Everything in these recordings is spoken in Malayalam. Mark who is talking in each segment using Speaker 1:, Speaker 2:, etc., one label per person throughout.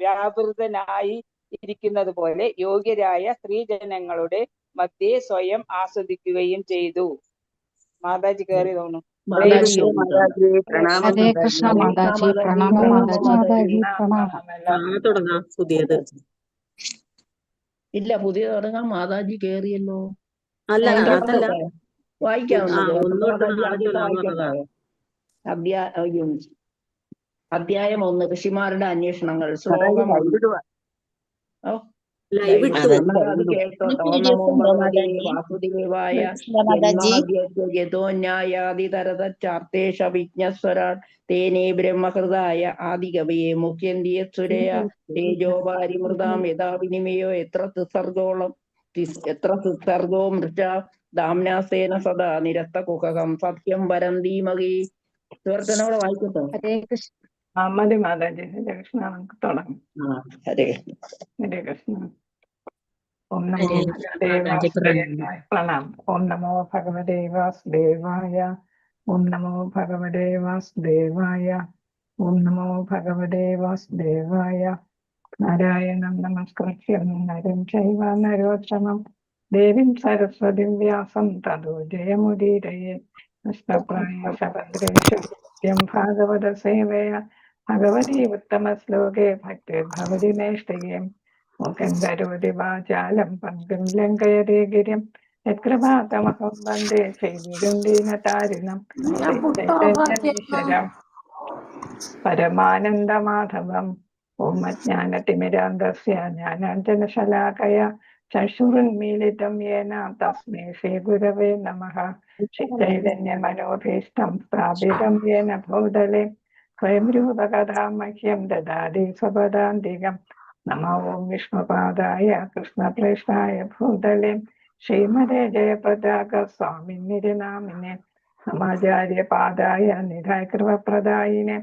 Speaker 1: വ്യാപൃതനായി ഇരിക്കുന്നത് പോലെ യോഗ്യരായ സ്ത്രീജനങ്ങളുടെ മധ്യേ സ്വയം ആസ്വദിക്കുകയും ചെയ്തു. മാതാജി കയറി തോന്നുന്നു.
Speaker 2: ഹരേ കൃഷ്ണ മാതാജി, പ്രണാമം മാതാജി.
Speaker 3: തുടങ്ങാം പുതിയത്. ഇല്ല, പുതിയത് തുടങ്ങാം. മാതാജി കേറിയല്ലോ. അല്ല അതല്ല, അധ്യായം 1 ഋഷിമാരുടെ അന്വേഷണങ്ങൾ. ശ്ലോകം വാസുദേവായ യഥോന്യായാദിതരതർത്തേഷ വിജ്ഞസ്വരാ തേനേ ബ്രഹ്മഹൃദായ ആദികവയെ മുഖ്യന്തിയ സുരയ തേജോപാരിമൃതാം യഥാ വിനിമയോ എത്ര സുസർഗോ മൃഷ ദാംനാസേന സദാ നിരത്ത കുഹകം സത്യം വരം ധീമകി. സുഹൃത്തിനോടെ വായിക്കട്ടോ.
Speaker 2: ഹരേ കൃഷ്ണ.
Speaker 4: മതി മാതാജി. ഹരേ കൃഷ്ണ. നമുക്ക് തുടങ്ങാം.
Speaker 3: ഹരേ
Speaker 4: ഹരേ കൃഷ്ണ. ഓം നമോ ഭഗവതേ പ്രണാം. ഓം നമോ ഭഗവതേ വാസുദേവായ. ഓം നമോ ഭഗവതേ വാസുദേവായ. ഓം നമോ ഭഗവതേ വാസുദേവായ. നാരായണം നമസ്കൃത്യ നരം ചൈവ നരോത്തമം ദേവീം സരസ്വതിം വ്യാസം തതോ ജയമുദീരയേ. നഷ്ടപ്രായം ഭാഗവത സേവയ ഭഗവതി ഉത്തമ ശ്ലോകേ ഭക്തിർഭവതി നൈഷ്ഠികേം. മുഖം കരോതി വാചാലം പങ്കും ലംഘയതേ ഗിരിം യത്കൃപാതമഹം വന്ദേ ശ്രീഗുരും ദീനതാരിണം ചൈതന്യമീശ്വരം പരമാനന്ദമാധവം. ഓം അജ്ഞാനതിമിരാന്ധസ്യ ജ്ഞാനാഞ്ജനശലാകയ ചക്ഷുരുന്മീലിതം യേന തസ്മൈ ശ്രീഗുരവേ നമഃ. ചൈതന്യമനോഭീഷ്ടം സ്ഥാപിതം യേന ഭൂതലേ സ്വയം രൂപകഥാ മഹ്യം ദദാതി സ്വപദാന്തികം. നമോ ഓം വിഷ്ണുപാദായ കൃഷ്ണപ്രേഷ്ഠായ ഭൂതലേ ശ്രീമതേ ജയപതാക സ്വാമിന്നിരി നാമിനെ നമാചാര്യപാദായ നിധായ കൃപപ്രദായിനെ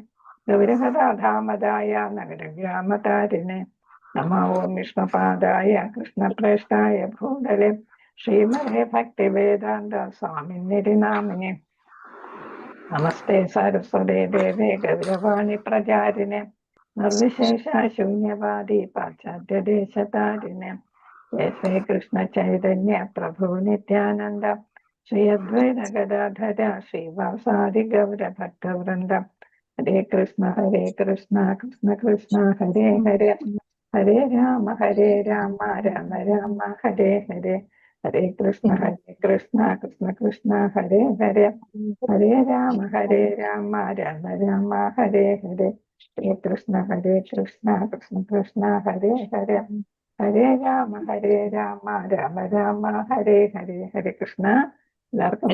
Speaker 4: ഗൗരവധാമതായ നഗരഗ്രാമതാരിനെ. നമോ ഓം വിഷ്ണുപാദായ കൃഷ്ണപ്രേഷ്ഠായ ഭൂതലേ ശ്രീമതേ ഭക്തിവേദാന്ത സ്വാമിന്നിരി നാമിനെ നമസ്തേ സരസ്വതേ ദേവേ ഗൗരവാണി പ്രചാരിനെ നിർവിശേഷ ശൂന്യവാദി പാശ്ചാത്യദേശതാരിനെ. ശ്രീകൃഷ്ണ ചൈതന്യ പ്രഭു നിത്യാനന്ദ ശ്രീ അദ്വൈത ഗദാധര ശ്രീവാസാദി ഗൗരഭക്തവൃന്ദ. ഹരേ കൃഷ്ണ കൃഷ്ണ കൃഷ്ണ ഹരേ ഹരേ ഹരേ രാമ രാമ രാമ ഹരേ ഹരേ. ഹരേ കൃഷ്ണ കൃഷ്ണ കൃഷ്ണ ഹരേ ഹരേ ഹരേ രാമ രാമ രാമ ഹരേ ഹരേ. ഹരേ കൃഷ്ണ കൃഷ്ണ ഹരേ ഹരേ ഹരേ രാമ രാമ രാമ ഹരേ ഹരേ. ഹരേ കൃഷ്ണ. എല്ലാവർക്കും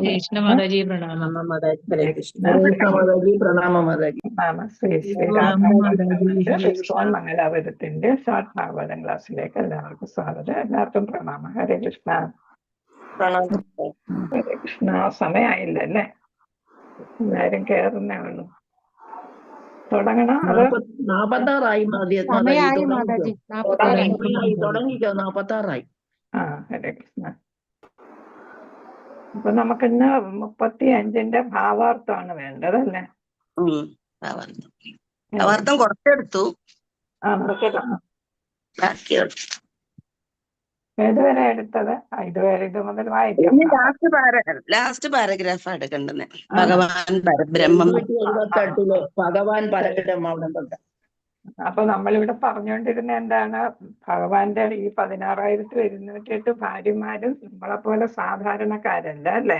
Speaker 4: മംഗലാപുരത്തിന്റെ ഷോർട്ട് ഭാഗവതം ക്ലാസ്സിലേക്ക് എല്ലാവർക്കും സ്വാഗതം. എല്ലാവർക്കും പ്രണാമം. ഹരേ കൃഷ്ണ. ഹരേ കൃഷ്ണ. സമയമായില്ലല്ലേ? എല്ലാരും കേറുന്നേ ഉള്ളൂ. തുടങ്ങണം. അത്
Speaker 3: 46 തുടങ്ങിക്കോ. 46.
Speaker 4: ഹരേ കൃഷ്ണ. അപ്പൊ നമുക്കിന്ന് 35 ഭാവാർത്ഥമാണ് വേണ്ടതല്ലേ?
Speaker 5: ഭാവാർത്ഥം കുറച്ചെടുത്തു.
Speaker 4: ഏതുവരെ എടുത്തത്? ഇതുവരെ ഇത് മുതൽ വായിക്കാം.
Speaker 5: ലാസ്റ്റ് പാരഗ്രാഫ് എടുക്കേണ്ടത്. ഭഗവാൻ പരബ്രഹ്മം.
Speaker 3: ഭഗവാൻ പരബ്രഹ്മം.
Speaker 4: അപ്പൊ നമ്മളിവിടെ പറഞ്ഞുകൊണ്ടിരുന്ന എന്താണ്? ഭഗവാന്റെ ഈ 16,108 ഭാര്യമാരും നമ്മളെ പോലെ സാധാരണക്കാരല്ല അല്ലെ?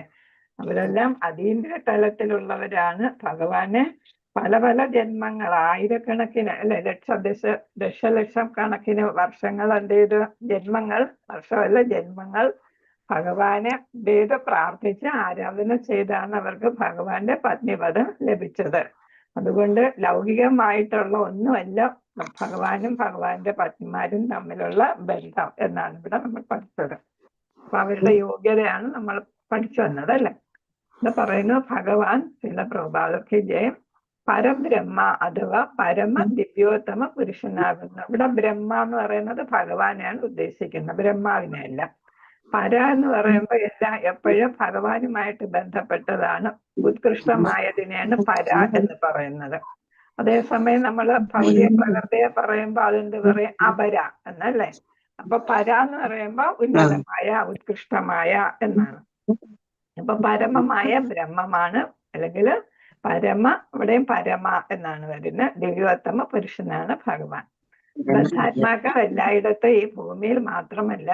Speaker 4: അവരെല്ലാം അതീന്ദ്രിയ തലത്തിലുള്ളവരാണ്. ഭഗവാനെ പല പല ജന്മങ്ങൾ, ആയിരക്കണക്കിന് അല്ലെ, ദശലക്ഷം കണക്കിന് വർഷങ്ങൾ ജന്മങ്ങൾ, വർഷമല്ല ജന്മങ്ങൾ ഭഗവാനെ പ്രാർത്ഥിച്ച് ആരാധന ചെയ്താണ് അവർക്ക് ഭഗവാന്റെ പത്നിപദം ലഭിച്ചത്. അതുകൊണ്ട് ലൗകികമായിട്ടുള്ള ഒന്നുമല്ല ഭഗവാനും ഭഗവാന്റെ പത്നിമാരും തമ്മിലുള്ള ബന്ധം എന്നാണ് ഇവിടെ നമ്മൾ പഠിച്ചത്. അപ്പൊ അവരുടെ യോഗ്യതയാണ് നമ്മൾ പഠിച്ചു വന്നത് അല്ലെ? ഇത് പറയുന്നു ഭഗവാൻ ചില പ്രഭാതർക്ക് ജയം പരബ്രഹ്മ അഥവാ പരമ ദിവ്യോത്തമ പുരുഷനാകുന്നു. ഇവിടെ ബ്രഹ്മ എന്ന് പറയുന്നത് ഭഗവാനെയാണ് ഉദ്ദേശിക്കുന്നത്, ബ്രഹ്മാവിനെ അല്ല. പര എന്ന് പറയുമ്പോൾ എപ്പോഴും ഭഗവാനുമായിട്ട് ബന്ധപ്പെട്ടതാണ്. ഉത്കൃഷ്ടമായതിനെയാണ് പര എന്ന് പറയുന്നത്. അതേസമയം നമ്മള് ഭൗതിക പ്രകൃതിയെ പറയുമ്പോ അതെന്ത് പറയും? അപര എന്നല്ലേ. അപ്പൊ പര എന്ന് പറയുമ്പോ ഉന്നതമായ, ഉത്കൃഷ്ടമായ എന്നാണ്. അപ്പൊ പരമമായ ബ്രഹ്മമാണ്, അല്ലെങ്കിൽ ഇവിടെയും പരമ എന്നാണ് വരുന്നത്. ദിവ്യോത്തമ പുരുഷനാണ് ഭഗവാൻ. ബദ്ധാത്മാക്കൾ എല്ലായിടത്തും ഈ ഭൂമിയിൽ മാത്രമല്ല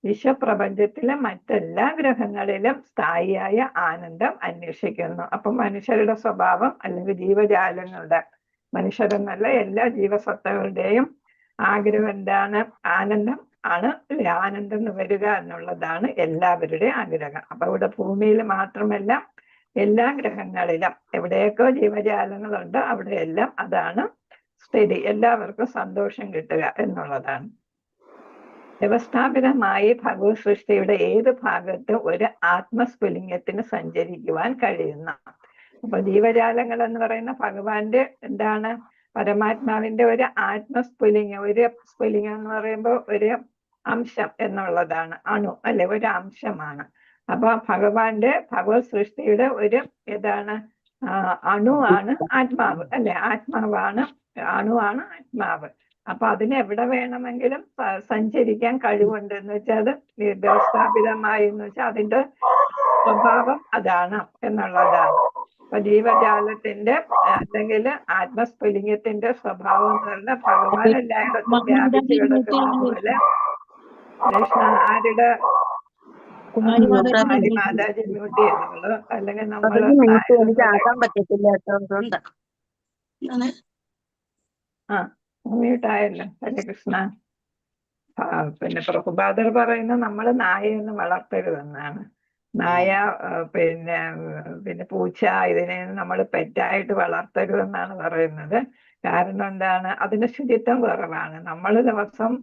Speaker 4: വിശ്വപ്രപഞ്ചത്തിലെ മറ്റെല്ലാ ഗ്രഹങ്ങളിലും സ്ഥായിയായ ആനന്ദം അന്വേഷിക്കുന്നു. അപ്പൊ മനുഷ്യരുടെ സ്വഭാവം അല്ലെങ്കിൽ ജീവജാലങ്ങളുടെ, മനുഷ്യരെന്നല്ല എല്ലാ ജീവസത്തകളുടെയും ആഗ്രഹം എന്താണ്? ആനന്ദം ആണ്. ആനന്ദം വരിക എന്നുള്ളതാണ് എല്ലാവരുടെയും ആഗ്രഹം. അപ്പൊ ഇവിടെ ഭൂമിയിൽ മാത്രമല്ല എല്ലാ ഗ്രഹങ്ങളിലും എവിടെയൊക്കെ ജീവജാലങ്ങളുണ്ട് അവിടെയെല്ലാം അതാണ് സ്ഥിതി. എല്ലാവർക്കും സന്തോഷം കിട്ടുക എന്നുള്ളതാണ്. വ്യവസ്ഥാപിതമായി ഭഗവത് സൃഷ്ടിയുടെ ഏത് ഭാഗത്തും ഒരു ആത്മസ്ഫുലിംഗത്തിന് സഞ്ചരിക്കുവാൻ കഴിയുന്ന, അപ്പൊ ജീവജാലങ്ങൾ എന്ന് പറയുന്ന ഭഗവാന്റെ എന്താണ്? പരമാത്മാവിന്റെ ഒരു ആത്മസ്ഫുലിംഗം. ഒരു സ്ഫുലിംഗം എന്ന് പറയുമ്പോൾ ഒരു അംശം എന്നുള്ളതാണ്. അണു അല്ലെ, ഒരു അംശമാണ്. അപ്പൊ ഭഗവത് സൃഷ്ടിയുടെ ഒരു ഏതാണ്? അണുവാണ് ആത്മാവ് അല്ലെ. ആത്മാവാണ്, അണുവാണ് ആത്മാവ്. അപ്പൊ അതിന് എവിടെ വേണമെങ്കിലും സഞ്ചരിക്കാൻ കഴിവുണ്ട് എന്ന് വെച്ചാൽ അത് വ്യവസ്ഥാപിതമായി എന്ന് വെച്ചാൽ അതിന്റെ സ്വഭാവം അതാണ് എന്നുള്ളതാണ്. അപ്പൊ ജീവജാലത്തിന്റെ അല്ലെങ്കിൽ ആത്മസ്ഫുലിംഗത്തിന്റെ സ്വഭാവം എന്ന് പറഞ്ഞാൽ ഭഗവാൻ എല്ലായിടത്തും വ്യാപിച്ചു കിടക്കുന്ന പോലെ. കൃഷ്ണ ആരുടെ? കുമാരി മാതാജി മ്യൂട്ട് ചെയ്തോളൂ, അല്ലെങ്കിൽ നമ്മള് മ്യൂട്ടായല്ലോ. ഹരേ കൃഷ്ണ. പിന്നെ പ്രഭുപാദർ പറയുന്ന നമ്മള് നായയൊന്നും വളർത്തരുതെന്നാണ്. നായ പിന്നെ പൂച്ച ഇതിനെ നമ്മൾ പെറ്റായിട്ട് വളർത്തരുതെന്നാണ് പറയുന്നത്. കാരണം എന്താണ്? അതിന് ശുചിത്വം കുറവാണ്. നമ്മൾ ദിവസം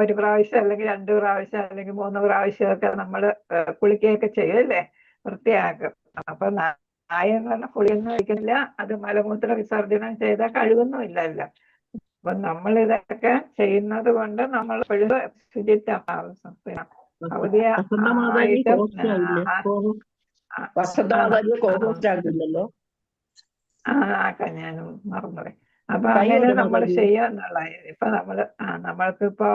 Speaker 4: ഒരു പ്രാവശ്യം അല്ലെങ്കിൽ 2 പ്രാവശ്യം അല്ലെങ്കിൽ 3 പ്രാവശ്യമൊക്കെ നമ്മൾ കുളിക്കുകയൊക്കെ ചെയ്യല്ലേ, വൃത്തിയാക്കും. അപ്പൊ നായ എന്ന് പറഞ്ഞാൽ കുളിയൊന്നും കഴിക്കുന്നില്ല, അത് മലമൂത്ര വിസർജനം ചെയ്താൽ കഴുകുന്നുമില്ലല്ലോ. അപ്പൊ നമ്മൾ ഇതൊക്കെ ചെയ്യുന്നത് കൊണ്ട് നമ്മൾ എപ്പോഴും ശുചിത്വം ആക്കാം, ഞാനും മറന്നുപോയി. അപ്പൊ അങ്ങനെ നമ്മൾ ചെയ്യുക എന്നുള്ളത്. ഇപ്പൊ നമ്മൾക്കിപ്പോ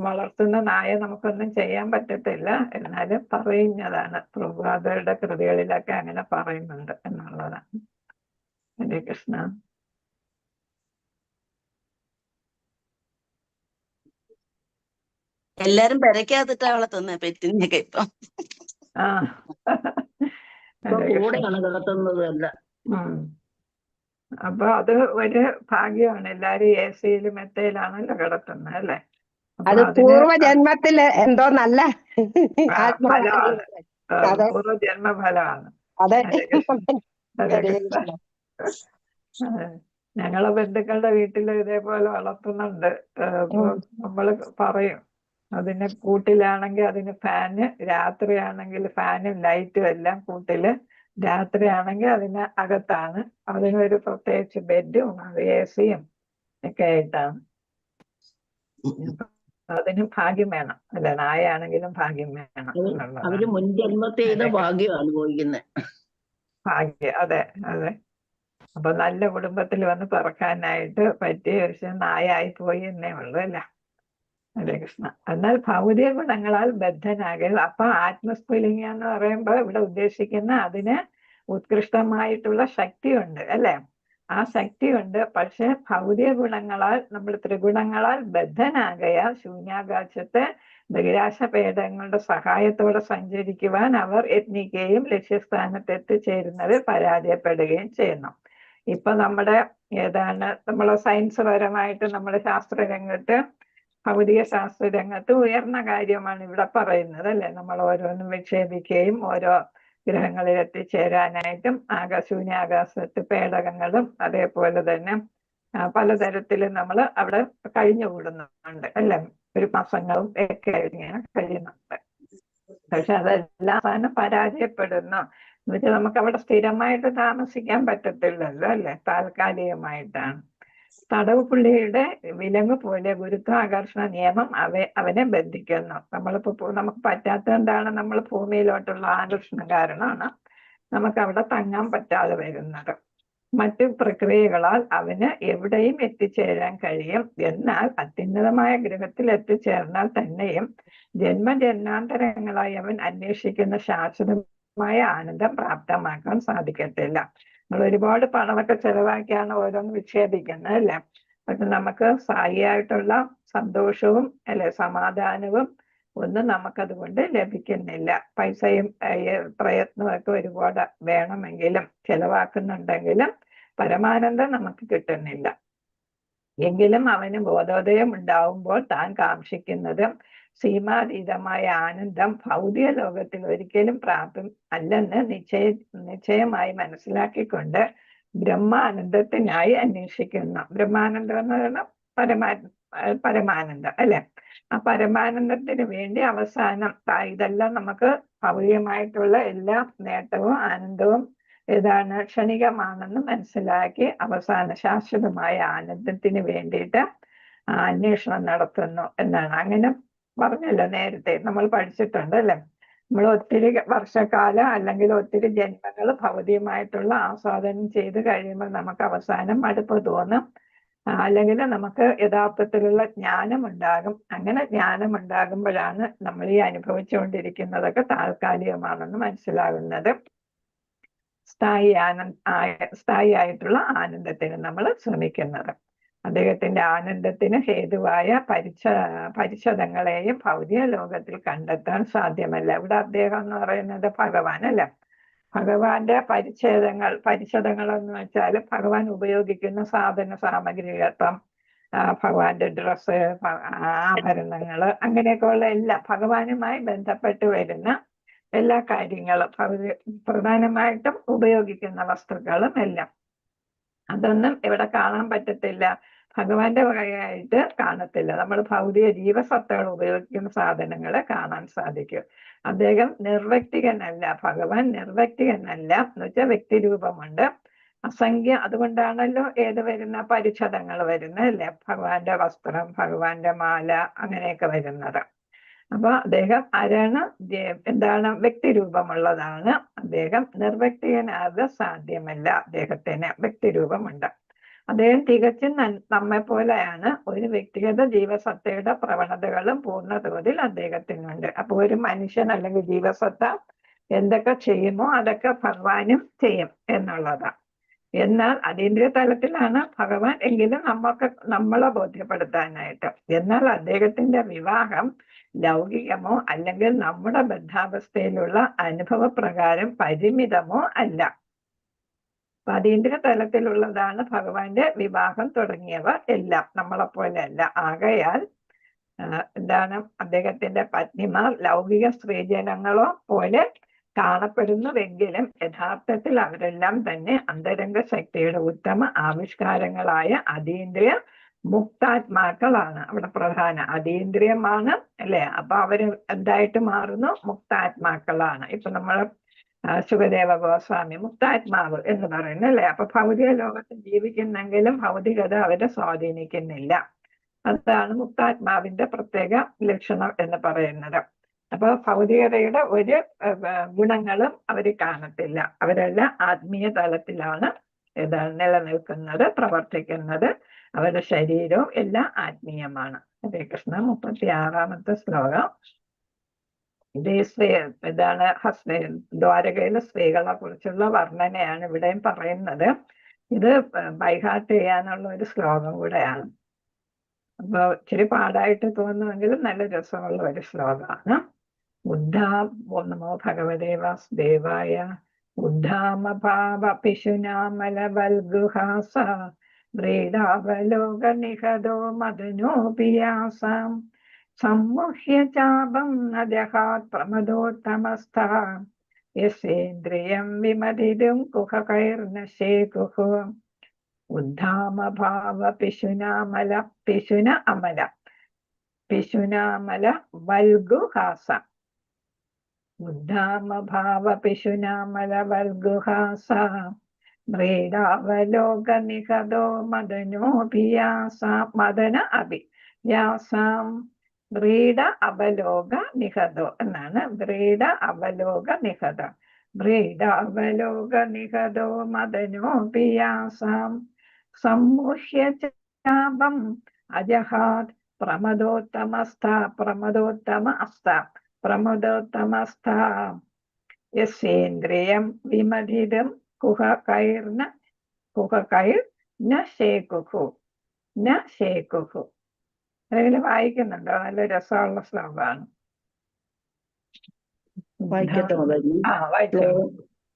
Speaker 4: വളർത്തുന്ന നായ നമുക്കൊന്നും ചെയ്യാൻ പറ്റത്തില്ല, എന്നാലും പറയുന്നതാണ്. പ്രഭുപാദരുടെ കൃതികളിലൊക്കെ അങ്ങനെ പറയുന്നുണ്ട് എന്നുള്ളതാണ്. ഹരേ കൃഷ്ണ.
Speaker 5: എല്ലാരും പെരക്കകത്തിട്ടാ വളർത്തുന്ന പെറ്റിനൊക്കെ ഇപ്പൊ.
Speaker 3: കൂടെയാണ് കിടത്തുന്നത്.
Speaker 4: അപ്പൊ അത് ഒരു ഭാഗ്യമാണ്. എല്ലാരും AC മെത്തയിലാണല്ലോ കിടത്തുന്നത് അല്ലെ.
Speaker 6: അത് പൂർവ്വജന്മത്തില് എന്തോ നല്ല
Speaker 4: പൂർവ്വജന്മഫലമാണ്.
Speaker 6: അതെ.
Speaker 4: ഞങ്ങളെ ബന്ധുക്കളുടെ വീട്ടിൽ ഇതേപോലെ വളർത്തുന്നുണ്ട്. നമ്മള് പറയും അതിന് കൂട്ടിലാണെങ്കിൽ അതിന് ഫാന്, രാത്രിയാണെങ്കിൽ ഫാനും ലൈറ്റും എല്ലാം കൂട്ടില്, രാത്രിയാണെങ്കിൽ അതിന് അകത്താണ്. അതിനൊരു പ്രത്യേകിച്ച് ബെഡും AC-യും ഒക്കെ ആയിട്ടാണ്. അതിന് ഭാഗ്യം വേണം അല്ല, നായാണെങ്കിലും ഭാഗ്യം വേണം.
Speaker 3: അവര് മുൻജന്മത്തെ ഭാഗ്യം അനുഭവിക്കുന്നത്.
Speaker 4: ഭാഗ്യം, അതെ അതെ. അപ്പൊ നല്ല കുടുംബത്തിൽ വന്ന് പിറക്കാനായിട്ട് പറ്റിയ പക്ഷെ നായായി പോയി എന്നേ ഉള്ളൂ അല്ല. ഹരേ കൃഷ്ണ. എന്നാൽ ഭൗതിക ഗുണങ്ങളാൽ ബദ്ധനാകൽ. അപ്പൊ ആത്മസ്ഫുലിംഗം എന്ന് പറയുമ്പോൾ ഇവിടെ ഉദ്ദേശിക്കുന്ന അതിന് ഉത്കൃഷ്ടമായിട്ടുള്ള ശക്തിയുണ്ട് അല്ലെ. ആ ശക്തിയുണ്ട്. പക്ഷെ ഭൗതിക ഗുണങ്ങളാൽ, നമ്മൾ ത്രിഗുണങ്ങളാൽ ബദ്ധനാകയാൽ ശൂന്യാകാശത്തെ ബഹിരാശ പേടകങ്ങളുടെ സഹായത്തോടെ സഞ്ചരിക്കുവാൻ അവർ യത്നിക്കുകയും ലക്ഷ്യസ്ഥാനത്ത് എത്തിച്ചേരുന്നതിൽ പരാജയപ്പെടുകയും ചെയ്യുന്നു. ഇപ്പൊ നമ്മുടെ നമ്മളെ സയൻസ് പരമായിട്ട് നമ്മുടെ ശാസ്ത്രരംഗത്ത്, ഭൗതിക ശാസ്ത്ര രംഗത്ത് ഉയർന്ന കാര്യമാണ് ഇവിടെ പറയുന്നത് അല്ലെ. നമ്മൾ ഓരോന്നും വിക്ഷേപിക്കുകയും ഓരോ ഗ്രഹങ്ങളിൽ എത്തിച്ചേരാനായിട്ടും ശൂന്യാകാശത്ത് പേടകങ്ങളും അതേപോലെ തന്നെ പലതരത്തിലും നമ്മൾ അവിടെ കഴിഞ്ഞുകൂടുന്നുണ്ട് അല്ലെ. ഒരു മാസങ്ങളും ഒക്കെ ഇങ്ങനെ കഴിയുന്നുണ്ട്. പക്ഷെ അതെല്ലാം അവസാനം പരാജയപ്പെടുന്നു. എന്നുവെച്ചാൽ നമുക്ക് അവിടെ സ്ഥിരമായിട്ട് താമസിക്കാൻ പറ്റത്തില്ലല്ലോ അല്ലെ, താൽക്കാലികമായിട്ടാണ്. തടവ് പുള്ളിയുടെ വിലങ്ങ് പോലെ ഗുരുത്വാകർഷണ നിയമം അവനെ ബന്ധിക്കുന്നു. നമുക്ക് പറ്റാത്തതുകൊണ്ടാണ് നമ്മൾ ഭൂമിയിലോട്ടുള്ള ആകർഷണം കാരണമാണ് നമുക്ക് അവിടെ തങ്ങാൻ പറ്റാതെ വരുന്നത്. മറ്റു പ്രക്രിയകളാൽ അവന് എവിടെയും എത്തിച്ചേരാൻ കഴിയും. എന്നാൽ അത്യുന്നതമായ ഗ്രഹത്തിൽ എത്തിച്ചേർന്നാൽ തന്നെയും ജന്മജന്മാന്തരങ്ങളായി അവൻ അന്വേഷിക്കുന്ന ശാശ്വതമായ ആനന്ദം പ്രാപ്തമാക്കാൻ സാധിക്കത്തില്ല. നമ്മൾ ഒരുപാട് പണമൊക്കെ ചെലവാക്കിയാണ് ഓരോന്ന് വിച്ഛേദിക്കുന്നത് അല്ലെ. പക്ഷെ നമുക്ക് സ്ഥായിയായിട്ടുള്ള സന്തോഷവും അല്ലെ സമാധാനവും ഒന്നും നമുക്കതുകൊണ്ട് ലഭിക്കുന്നില്ല. പൈസയും പ്രയത്നവും ഒക്കെ ഒരുപാട് വേണമെങ്കിലും ചെലവാക്കുന്നുണ്ടെങ്കിലും പരമാനന്ദം നമുക്ക് കിട്ടുന്നില്ല. എങ്കിലും അവന് ബോധോദയം ഉണ്ടാവുമ്പോൾ താൻ കാക്ഷിക്കുന്നത് സീമാതീതമായ ആനന്ദം ഭൗതിക ലോകത്തിൽ ഒരിക്കലും പ്രാപ്യം അല്ലെന്ന് നിശ്ചയമായി മനസ്സിലാക്കിക്കൊണ്ട് ബ്രഹ്മാനന്ദത്തിനായി അന്വേഷിക്കുന്നു. ബ്രഹ്മാനന്ദം എന്ന് പറയുന്നത് പരമാനന്ദം അല്ലെ. ആ പരമാനന്ദത്തിന് വേണ്ടി അവസാനം ഇതെല്ലാം നമുക്ക് ഭൗതികമായിട്ടുള്ള എല്ലാ നേട്ടവും ആനന്ദവും ഏതാണ് ക്ഷണികമാണെന്ന് മനസ്സിലാക്കി അവസാന ശാശ്വതമായ ആനന്ദത്തിന് വേണ്ടിയിട്ട് അന്വേഷണം നടത്തുന്നു എന്നാണ്. അങ്ങനെ പറഞ്ഞല്ലോ, നേരത്തെ നമ്മൾ പഠിച്ചിട്ടുണ്ട് അല്ലെ. നമ്മൾ ഒത്തിരി വർഷക്കാലം അല്ലെങ്കിൽ ഒത്തിരി ജന്മങ്ങൾ ഭൗതികമായിട്ടുള്ള ആസ്വാദനം ചെയ്ത് കഴിയുമ്പോൾ നമുക്ക് അവസാനം മടുപ്പ് തോന്നും, അല്ലെങ്കിൽ നമുക്ക് യഥാർത്ഥത്തിലുള്ള ജ്ഞാനം ഉണ്ടാകും. അങ്ങനെ ജ്ഞാനം ഉണ്ടാകുമ്പോഴാണ് നമ്മൾ ഈ അനുഭവിച്ചുകൊണ്ടിരിക്കുന്നതൊക്കെ താൽക്കാലികമാണെന്ന് മനസ്സിലാകുന്നത്. സ്ഥായിയായിട്ടുള്ള ആനന്ദത്തിന് നമ്മൾ ശ്രമിക്കുന്നത്. അദ്ദേഹത്തിന്റെ ആനന്ദത്തിന് ഹേതുവായ പരിച്ഛദങ്ങളെയും ഭൗതിക ലോകത്തിൽ കണ്ടെത്താൻ സാധ്യമല്ല. ഇവിടെ അദ്ദേഹം എന്ന് പറയുന്നത് ഭഗവാൻ അല്ല. ഭഗവാന്റെ പരിച്ഛദങ്ങൾ എന്ന് വെച്ചാൽ ഭഗവാൻ ഉപയോഗിക്കുന്ന സാധന സാമഗ്രികൾ, ഭഗവാന്റെ ഡ്രസ്സ്, ആഭരണങ്ങള്, അങ്ങനെയൊക്കെയുള്ള എല്ലാ ഭഗവാനുമായി ബന്ധപ്പെട്ട് വരുന്ന എല്ലാ കാര്യങ്ങളും പ്രധാനമായിട്ടും ഉപയോഗിക്കുന്ന വസ്തുക്കളും എല്ലാം അതൊന്നും ഇവിടെ കാണാൻ പറ്റത്തില്ല, ഭഗവാന്റെ വകയായിട്ട് കാണത്തില്ല. നമ്മൾ ഭൗതിക ജീവസത്തകൾ ഉപയോഗിക്കുന്ന സാധനങ്ങളെ കാണാൻ സാധിക്കും. അദ്ദേഹം നിർവ്യക്തികനല്ല, ഭഗവാൻ നിർവ്യക്തികനല്ല എന്ന് വെച്ചാൽ വ്യക്തിരൂപമുണ്ട്, അസംഖ്യം. അതുകൊണ്ടാണല്ലോ വരുന്ന പരിച്ഛദങ്ങൾ വരുന്നത് അല്ലെ, ഭഗവാന്റെ വസ്ത്രം, ഭഗവാന്റെ മാല, അങ്ങനെയൊക്കെ വരുന്നത്. അപ്പൊ അദ്ദേഹം ആരാണ്? എന്താണ്? വ്യക്തിരൂപമുള്ളതാണ്. അദ്ദേഹം നിർവ്യക്തികനാകാൻ സാധ്യമല്ല. അദ്ദേഹത്തിന് വ്യക്തിരൂപമുണ്ട്. അദ്ദേഹം തികച്ചും നമ്മെ പോലെയാണ്. ഒരു വ്യക്തിഗത ജീവസത്തയുടെ പ്രവണതകളും പൂർണ്ണതോതിൽ അദ്ദേഹത്തിനുണ്ട്. അപ്പൊ ഒരു മനുഷ്യൻ അല്ലെങ്കിൽ ജീവസത്ത എന്തൊക്കെ ചെയ്യുമോ അതൊക്കെ ഭഗവാനും ചെയ്യും എന്നുള്ളതാണ്. എന്നാൽ അതീന്ദ്രിയ തലത്തിലാണ് ഭഗവാൻ, എങ്കിലും നമ്മളെ ബോധ്യപ്പെടുത്താനായിട്ട്. എന്നാൽ അദ്ദേഹത്തിന്റെ വിവാഹം ലൗകികമോ അല്ലെങ്കിൽ നമ്മുടെ ബദ്ധാവസ്ഥയിലുള്ള അനുഭവ പ്രകാരം പരിമിതമോ അല്ല. അതീന്ദ്രിയ തലത്തിലുള്ളതാണ് ഭഗവാന്റെ വിവാഹം തുടങ്ങിയവ എല്ലാം, നമ്മളെപ്പോലെ അല്ല. ആകയാൽ എന്താണ്, അദ്ദേഹത്തിന്റെ പത്നിമാർ ലൗകിക സ്ത്രീജനങ്ങളോ പോലെ കാണപ്പെടുന്നുവെങ്കിലും യഥാർത്ഥത്തിൽ അവരെല്ലാം തന്നെ അന്തരംഗ ശക്തിയുടെ ഉത്തമ ആവിഷ്കാരങ്ങളായ അതീന്ദ്രിയ മുക്താത്മാക്കളാണ്. അവിടെ പ്രധാന അതീന്ദ്രിയമാണ് അല്ലെ. അപ്പൊ അവര് എന്തായിട്ട് മാറുന്നു? മുക്താത്മാക്കളാണ്. ഇപ്പൊ നമ്മള് സുഖദേവ ഗോസ്വാമി മുക്താത്മാവ് എന്ന് പറയുന്നു അല്ലെ. അപ്പൊ ഭൗതിക ലോകത്ത് ജീവിക്കുന്നെങ്കിലും ഭൗതികത അവരെ സ്വാധീനിക്കുന്നില്ല. അതാണ് മുക്താത്മാവിന്റെ പ്രത്യേക ലക്ഷണം എന്ന് പറയുന്നത്. അപ്പൊ ഭൗതികതയുടെ ഒരു ഗുണങ്ങളും അവര് കാണത്തില്ല. അവരെല്ലാം ആത്മീയ തലത്തിലാണ് നിലനിൽക്കുന്നത്, പ്രവർത്തിക്കുന്നത്. അവരുടെ ശരീരവും എല്ലാം ആത്മീയമാണ്. ഹരേ കൃഷ്ണ. 36-ാമത്തെ ശ്ലോകം. ഇത് ഇതാണ് ദ്വാരകയിലെ സ്ത്രീകളെ കുറിച്ചുള്ള വർണ്ണനയാണ് ഇവിടെയും പറയുന്നത്. ഇത് ബൈഹാർട്ട് ചെയ്യാനുള്ള ഒരു ശ്ലോകം കൂടെയാണ്. അപ്പൊ ഇച്ചിരി പാടായിട്ട് തോന്നുമെങ്കിലും നല്ല രസമുള്ള ഒരു ശ്ലോകമാണ്. നമോ ഭഗവതേ വാസുദേവായ. ഉദ്ധാമഭാവ പിശുനാമലവൽഗുഹാസ വ്രീഡാവലോക നിഹതോ മദനോപിയാസാം സമ്മുഹ്യ ചാപം നദഹാത് പ്രമദോത്തമസ്ഥ യസേന്ദ്രിയം വിമതിരും കുഹകൈർനശേകുഃ. ഉദ്ധാമഭാവ പിശുനാമല വൽഗുഹാസ. ഉദ്ധാമഭാവ പിശുനാമല വൽഗുഹാസ വ്രീഡാവലോക നിഹതോ മദനോഭിയാസ. മദന അഭിയാസാം വ്രീഡ അവലോക നിഹതോ എന്നാണ്. വ്രീഡ അവലോക നിഹത. വ്രീഡാവലോക നിഹതോ മദനോപി യാസാം സമ്മുഹ്യ ചാപം അജഹാത് പ്രമദോത്തമസ്ഥ യസ്യേന്ദ്രിയം വിമതിതം കുഹകൈർ ന ശേകുഹു. ആരെങ്കിലും വായിക്കുന്നുണ്ടോ? നല്ല രസമുള്ള ശ്ലോകമാണ്.
Speaker 3: വായിക്കട്ടെ മാതാജി.
Speaker 4: വായിച്ചോ.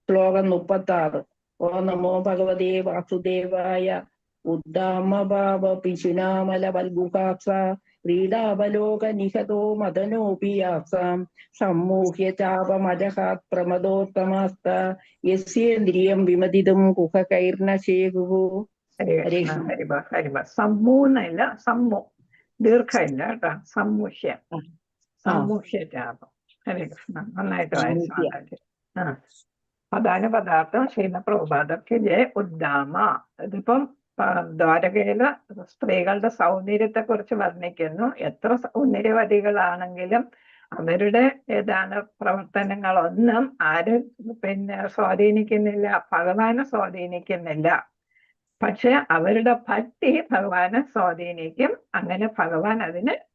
Speaker 3: ശ്ലോകം 36. ഓ നമോ ഭഗവതേ വാസുദേവായ ഉദ്ദാമഭാവ പിശുനാമല വൽഗുഹാസ ക്രീഡാവലോക നിഹതോ മദനോപി യാസാം സമ്മൂഹ്യ ചാപമജഹാത് പ്രമദോത്തമസ്ത യസ്യേന്ദ്രിയം വിമതിതം കുഹകൈർന ശേകുഹു.
Speaker 4: സമ്മൂന്നല്ല, സമ്മു ദീർഘമില്ല കേട്ടോ. സമ്മുഹ്യ ചാപം. ഹരേ കൃഷ്ണ. നന്നായിട്ട് വായിച്ചു. പ്രധാന പദാർത്ഥം ശ്രീല പ്രഭുപാദർക്ക് ജയ ഉദ്ദാമ. ഇതിപ്പം ദ്വാരകയില് സ്ത്രീകളുടെ സൗന്ദര്യത്തെ കുറിച്ച് വർണ്ണിക്കുന്നു. എത്ര സൗന്ദര്യവതികളാണെങ്കിലും അവരുടെ പ്രവർത്തനങ്ങളൊന്നും ആരും സ്വാധീനിക്കുന്നില്ല, ഭഗവാനെ സ്വാധീനിക്കുന്നില്ല. പക്ഷെ അവരുടെ ഭക്തി ഭഗവാനെ സ്വാധീനിക്കും. അങ്ങനെ ഭഗവാൻ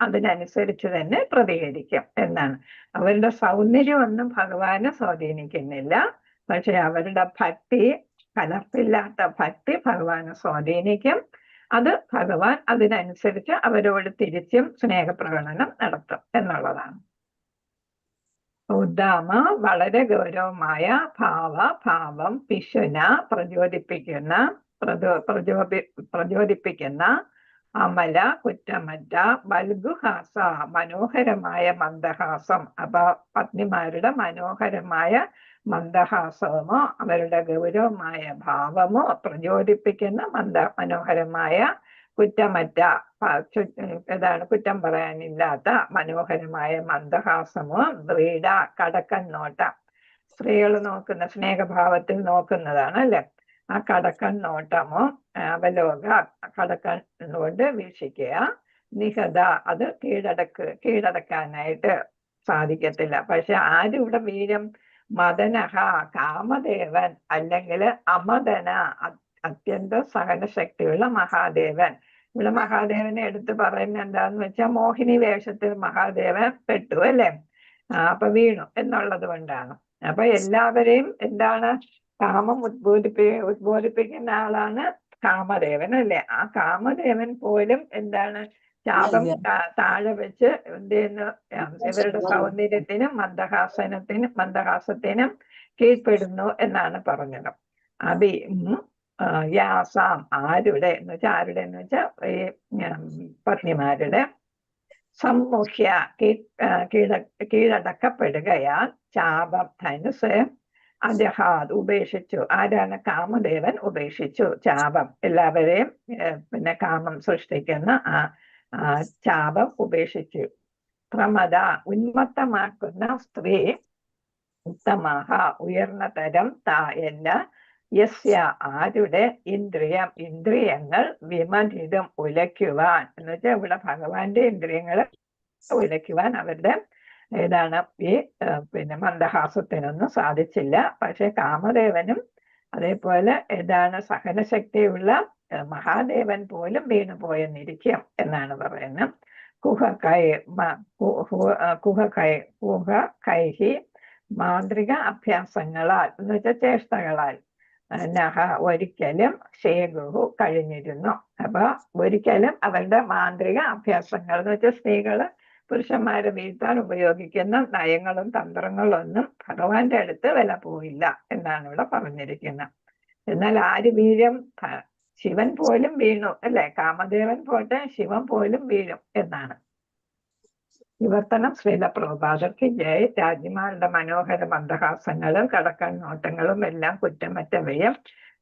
Speaker 4: അതിനനുസരിച്ച് തന്നെ പ്രതികരിക്കും എന്നാണ്. അവരുടെ സൗന്ദര്യമൊന്നും ഭഗവാനെ സ്വാധീനിക്കുന്നില്ല, പക്ഷെ അവരുടെ ഭക്തി, കലർപ്പില്ലാത്ത ഭക്തി ഭഗവാനെ സ്വാധീനിക്കും. അത് ഭഗവാൻ അതിനനുസരിച്ച് അവരോട് തിരിച്ചും സ്നേഹപ്രകടനം നടത്തും എന്നുള്ളതാണ്. ഉദ്ദാമ വളരെ ഗൗരവമായ ഭാവം പിശുന പ്രചോദിപ്പിക്കുന്ന അമല കുറ്റമറ്റ ബൽഗുഹാസ മനോഹരമായ മന്ദഹാസം. അപ്പൊ പത്നിമാരുടെ മനോഹരമായ മന്ദഹാസമോ അവരുടെ ഗൗരവമായ ഭാവമോ പ്രചോദിപ്പിക്കുന്ന മനോഹരമായ കുറ്റമറ്റ കുറ്റം പറയാനില്ലാത്ത മനോഹരമായ മന്ദഹാസമോ വ്രീഡ കടക്കൻ നോട്ടം. സ്ത്രീകൾ നോക്കുന്ന സ്നേഹഭാവത്തിൽ നോക്കുന്നതാണ് അല്ലെ. ആ കടക്കൻ നോട്ടമോ അവലോക കടക്കൻ കൊണ്ട് വീക്ഷിക്കുക. നിഹത അത് കീഴടക്കാനായിട്ട് സാധിക്കത്തില്ല. പക്ഷെ ആരിവിടെ വീര്യം? മദനഹ കാമദേവൻ, അല്ലെങ്കിൽ അമദന അത്യന്ത സഹനശക്തിയുള്ള മഹാദേവൻ. ഇവിടെ മഹാദേവനെ എടുത്ത് പറയുന്നത് എന്താന്ന് വെച്ചാൽ മോഹിനി വേഷത്തിൽ മഹാദേവൻ പെട്ടു അല്ലെ. അപ്പൊ വീണു എന്നുള്ളത് കൊണ്ടാണ്. അപ്പൊ എല്ലാവരെയും കാമം ഉദ്ബോധിപ്പിക്കുന്ന ആളാണ് കാമദേവൻ അല്ലെ. ആ കാമദേവൻ പോലും ശാപം താഴെ വെച്ച് ഇവരുടെ സൗന്ദര്യത്തിനും മന്ദഹാസത്തിനും കീഴ്പ്പെടുന്നു എന്നാണ് പറഞ്ഞത്. യാസാം ആരുടെ എന്ന് വെച്ചാൽ ഈ പത്നിമാരുടെ സമ്മുഹ്യ കീഴടക്കപ്പെടുകയാൽ ചാപം ധനുസ് അജഹാദ് ഉപേക്ഷിച്ചു. ആരാണ്? കാമദേവൻ ഉപേക്ഷിച്ചു ചാപം. എല്ലാവരെയും കാമം സൃഷ്ടിക്കുന്ന ആ ചാപം ഉപേക്ഷിച്ചു. പ്രമദ ഉന്മത്തമാക്കുന്ന സ്ത്രീ ഉത്തമഹ ഉയർന്ന തരം തായല്ല യസ്യ ആരുടെ ഇന്ദ്രിയങ്ങൾ വിമതിതം ഉലയ്ക്കുവാൻ എന്ന് വെച്ചാൽ ഇവിടെ ഭഗവാന്റെ ഇന്ദ്രിയങ്ങളെ ഉലയ്ക്കുവാൻ അവരുടെ ഈ മന്ദഹാസത്തിനൊന്നും സാധിച്ചില്ല. പക്ഷെ കാമദേവനും അതേപോലെ സഹനശക്തിയുള്ള മഹാദേവൻ പോലും വീണുപോയെന്നിരിക്കും എന്നാണ് പറയുന്നത്. കുഹകൈഹി മാന്ത്രിക അഭ്യാസങ്ങളാൽ എന്ന് വെച്ചാൽ ചേഷ്ടകളാൽ നഹ ഒരിക്കലും ശേഖു കഴിഞ്ഞിരുന്നു. അപ്പൊ ഒരിക്കലും അവരുടെ മാന്ത്രിക അഭ്യാസങ്ങൾ എന്ന് വെച്ചാൽ സ്ത്രീകള് പുരുഷന്മാരെ വീഴ്ത്താൻ ഉപയോഗിക്കുന്ന നയങ്ങളും തന്ത്രങ്ങളൊന്നും ഭഗവാന്റെ അടുത്ത് വില പോയില്ല എന്നാണ് ഇവിടെ പറഞ്ഞിരിക്കുന്നത്. എന്നാൽ ആര് വീഴും? ശിവൻ പോലും വീണു അല്ലെ. കാമദേവൻ പോട്ടെ, ശിവൻ പോലും വീഴും എന്നാണ്. വിവർത്തനം ശ്രീല പ്രഭുപാദർക്ക് ജയ്. രാജ്ഞിമാരുടെ മനോഹര മന്ദഹാസങ്ങളും കടക്കൻ നോട്ടങ്ങളും എല്ലാം കുറ്റമറ്റവയും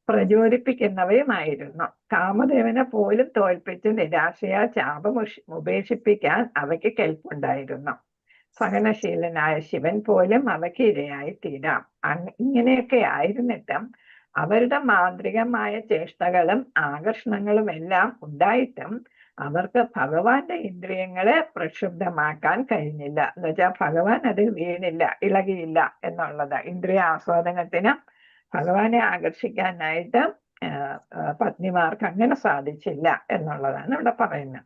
Speaker 4: പ്രചോദിപ്പിക്കുന്നവയുമായിരുന്നു. കാമദേവനെ പോലും തോൽപ്പിച്ച് നിരാശയാ ചാപം ഉപേക്ഷിപ്പിക്കാൻ അവയ്ക്ക് കെൽപ്പുണ്ടായിരുന്നു. സഹനശീലനായ ശിവൻ പോലും അവയ്ക്ക് ഇരയായി തീരാം. ഇങ്ങനെയൊക്കെ ആയിരുന്നിട്ടും അവരുടെ മാന്ത്രികമായ ചേഷ്ടകളും ആകർഷണങ്ങളും എല്ലാം ഉണ്ടായിട്ടും അവർക്ക് ഭഗവാന്റെ ഇന്ദ്രിയങ്ങളെ പ്രക്ഷുബ്ധമാക്കാൻ കഴിഞ്ഞില്ല. എന്ന് വെച്ചാൽ ഭഗവാൻ അതിൽ വീണില്ല, ഇളകിയില്ല എന്നുള്ളത്. ഇന്ദ്രിയ ആസ്വാദനത്തിന് ഭഗവാനെ ആകർഷിക്കാനായിട്ട് പത്നിമാർക്ക് അങ്ങനെ സാധിച്ചില്ല എന്നുള്ളതാണ് ഇവിടെ പറയുന്നത്.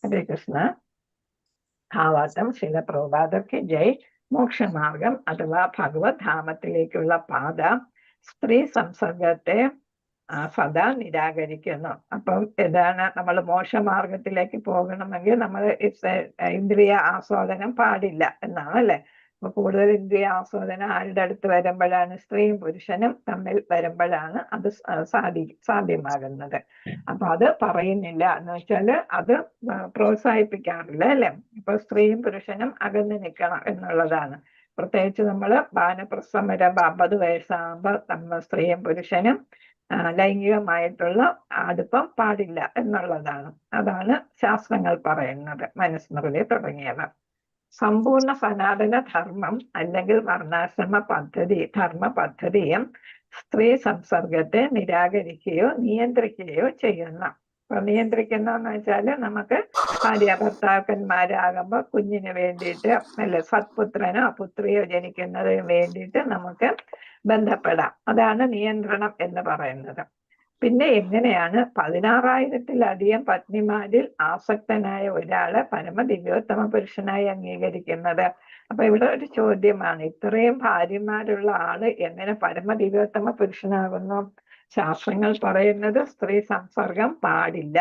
Speaker 4: ഹരേ കൃഷ്ണ. ഭാവാർത്ഥം ശില പ്രഭുപാദർക്ക് ജയ്. മോക്ഷമാർഗം അഥവാ ഭഗവത് ധാമത്തിലേക്കുള്ള പാത സ്ത്രീ സംസർഗത്തെ സദാ നിരാകരിക്കുന്നു. അപ്പം ഏതാണ്, നമ്മൾ മോക്ഷമാർഗത്തിലേക്ക് പോകണമെങ്കിൽ നമ്മൾ ഇന്ദ്രിയ ആസ്വാദനം പാടില്ല എന്നാണ് അല്ലെ. അപ്പൊ കൂടുതൽ ഇന്ദ്രിയ ആസ്വാദനം ആരുടെ അടുത്ത് വരുമ്പോഴാണ്? സ്ത്രീയും പുരുഷനും തമ്മിൽ വരുമ്പോഴാണ് അത് സാധ്യമാകുന്നത്. അപ്പൊ അത് പറയുന്നില്ല എന്ന് വെച്ചാല് അത് പ്രോത്സാഹിപ്പിക്കാറില്ല അല്ലെ. ഇപ്പൊ സ്ത്രീയും പുരുഷനും അകന്നു നിൽക്കണം എന്നുള്ളതാണ്. പ്രത്യേകിച്ച് നമ്മള് ബാനപ്രസ്ഥം വരുമ്പോ 50 വയസ്സാകുമ്പോ നമ്മൾ സ്ത്രീയും പുരുഷനും ലൈംഗികമായിട്ടുള്ള അടുപ്പം പാടില്ല എന്നുള്ളതാണ്. അതാണ് ശാസ്ത്രങ്ങൾ പറയുന്നത്, മനുസ്മൃതി തുടങ്ങിയവ. സമ്പൂർണ്ണ സനാതന ധർമ്മം അല്ലെങ്കിൽ വർണ്ണാശ്രമ ധർമ്മ പദ്ധതിയും സ്ത്രീ സംസർഗത്തെ നിരാകരിക്കുകയോ നിയന്ത്രിക്കുകയോ ചെയ്യുന്ന. അപ്പൊ നിയന്ത്രിക്കുന്ന വെച്ചാല് നമുക്ക് ഭാര്യ ഭർത്താക്കന്മാരാകുമ്പോ കുഞ്ഞിന് വേണ്ടിയിട്ട് അല്ലെ, സത്പുത്രനോ പുത്രിയോ ജനിക്കുന്നതിന് വേണ്ടിയിട്ട് നമുക്ക് ബന്ധപ്പെടാം. അതാണ് നിയന്ത്രണം എന്ന് പറയുന്നത്. പിന്നെ എങ്ങനെയാണ് 16,000-ലധികം പത്നിമാരിൽ ആസക്തനായ ഒരാളെ പരമദിവ്യോത്തമ പുരുഷനായി അംഗീകരിക്കുന്നത്? അപ്പൊ ഇവിടെ ഒരു ചോദ്യമാണ്, ഇത്രയും ഭാര്യമാരുള്ള ആള് എങ്ങനെ പരമദിവ്യോത്തമ പുരുഷനാകുന്നു? ശാസ്ത്രങ്ങൾ പറയുന്നത് സ്ത്രീ സംസർഗം പാടില്ല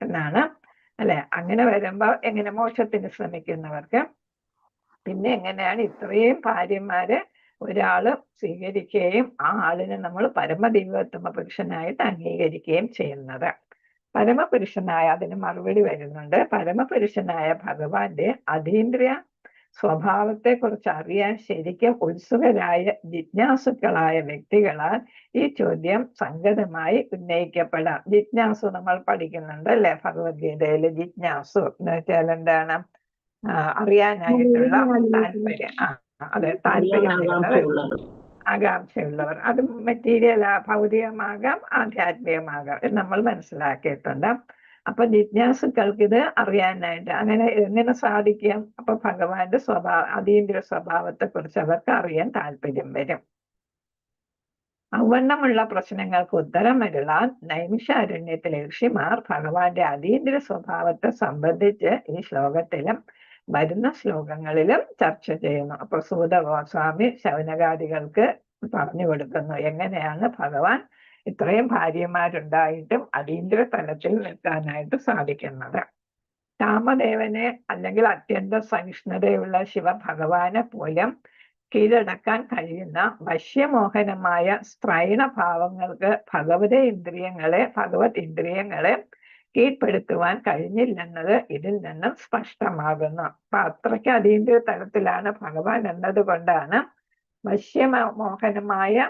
Speaker 4: എന്നാണ് അല്ലെ. അങ്ങനെ വരുമ്പോ എങ്ങനെ മോക്ഷത്തിന് ശ്രമിക്കുന്നവർക്ക് പിന്നെ എങ്ങനെയാണ് ഇത്രയും ഭാര്യമാരെ ഒരാള് സ്വീകരിക്കുകയും ആ ആളിനെ നമ്മൾ പരമദിവ്യോത്തമ പുരുഷനായിട്ട് അംഗീകരിക്കുകയും ചെയ്യുന്നത്? പരമപുരുഷനായ, അതിന് മറുപടി വരുന്നുണ്ട്, പരമപുരുഷനായ ഭഗവാന്റെ അതീന്ദ്രിയ സ്വഭാവത്തെ കുറിച്ച് അറിയാൻ ശരിക്കും ഉത്സുകരായ ജിജ്ഞാസുക്കളായ വ്യക്തികളാൽ ഈ ചോദ്യം സംഗതമായി ഉന്നയിക്കപ്പെടാം. ജിജ്ഞാസു നമ്മൾ പഠിക്കുന്നുണ്ട് അല്ലെ ഭഗവത്ഗീതയില്. ജിജ്ഞാസു എന്ന് വെച്ചാൽ എന്താണ്? അറിയാനായിട്ടുള്ള താല്പര്യം. അതെ, താല്പര്യമുള്ളവർ, ആകാംക്ഷയുള്ളവർ. അത് മെറ്റീരിയൽ ഭൗതികമാകാം ആധ്യാത്മികമാകാം എന്ന് നമ്മൾ മനസ്സിലാക്കിയിട്ടുണ്ട്. അപ്പൊ ജിജ്ഞാസുക്കൾക്ക് ഇത് അറിയാനായിട്ട് അങ്ങനെ എങ്ങനെ സാധിക്കും? അപ്പൊ ഭഗവാന്റെ അതീന്ദ്രിയ സ്വഭാവത്തെ കുറിച്ച് അവർക്ക് അറിയാൻ താല്പര്യം വരും. ഔവണ്ണമുള്ള പ്രശ്നങ്ങൾക്ക് ഉത്തരം അരുളാൻ നൈമിഷാരണ്യത്തിലെ ഋഷിമാർ ഭഗവാന്റെ അതീന്ദ്രിയ സ്വഭാവത്തെ സംബന്ധിച്ച് ഈ ശ്ലോകത്തിലും വരുന്ന ശ്ലോകങ്ങളിലും ചർച്ച ചെയ്യുന്നു. അപ്പൊ സൂത ഗോസ്വാമി ശൗനകാദികൾക്ക് പറഞ്ഞു കൊടുക്കുന്നു എങ്ങനെയാണ് ഭഗവാൻ ഇത്രയും ഭാര്യമാരുണ്ടായിട്ടും അതീന്ദ്രിയ തലത്തിൽ നിൽക്കാനായിട്ട് സാധിക്കുന്നത്. കാമദേവനെ അല്ലെങ്കിൽ അത്യന്ത സഹിഷ്ണുതയുള്ള ശിവഭഗവാനെ പോലും കീഴടക്കാൻ കഴിയുന്ന വശ്യമോഹനമായ സ്ത്രൈണ ഭാവങ്ങൾക്ക് ഭഗവത് ഇന്ദ്രിയങ്ങളെ കീഴ്പ്പെടുത്തുവാൻ കഴിഞ്ഞില്ലെന്നത് ഇതിൽ നിന്നും സ്പഷ്ടമാകുന്നു. അപ്പൊ അത്രയ്ക്ക് അതീന്ദ്രിയ തലത്തിലാണ് ഭഗവാൻ എന്നത് കൊണ്ടാണ് വശ്യമോഹനമായ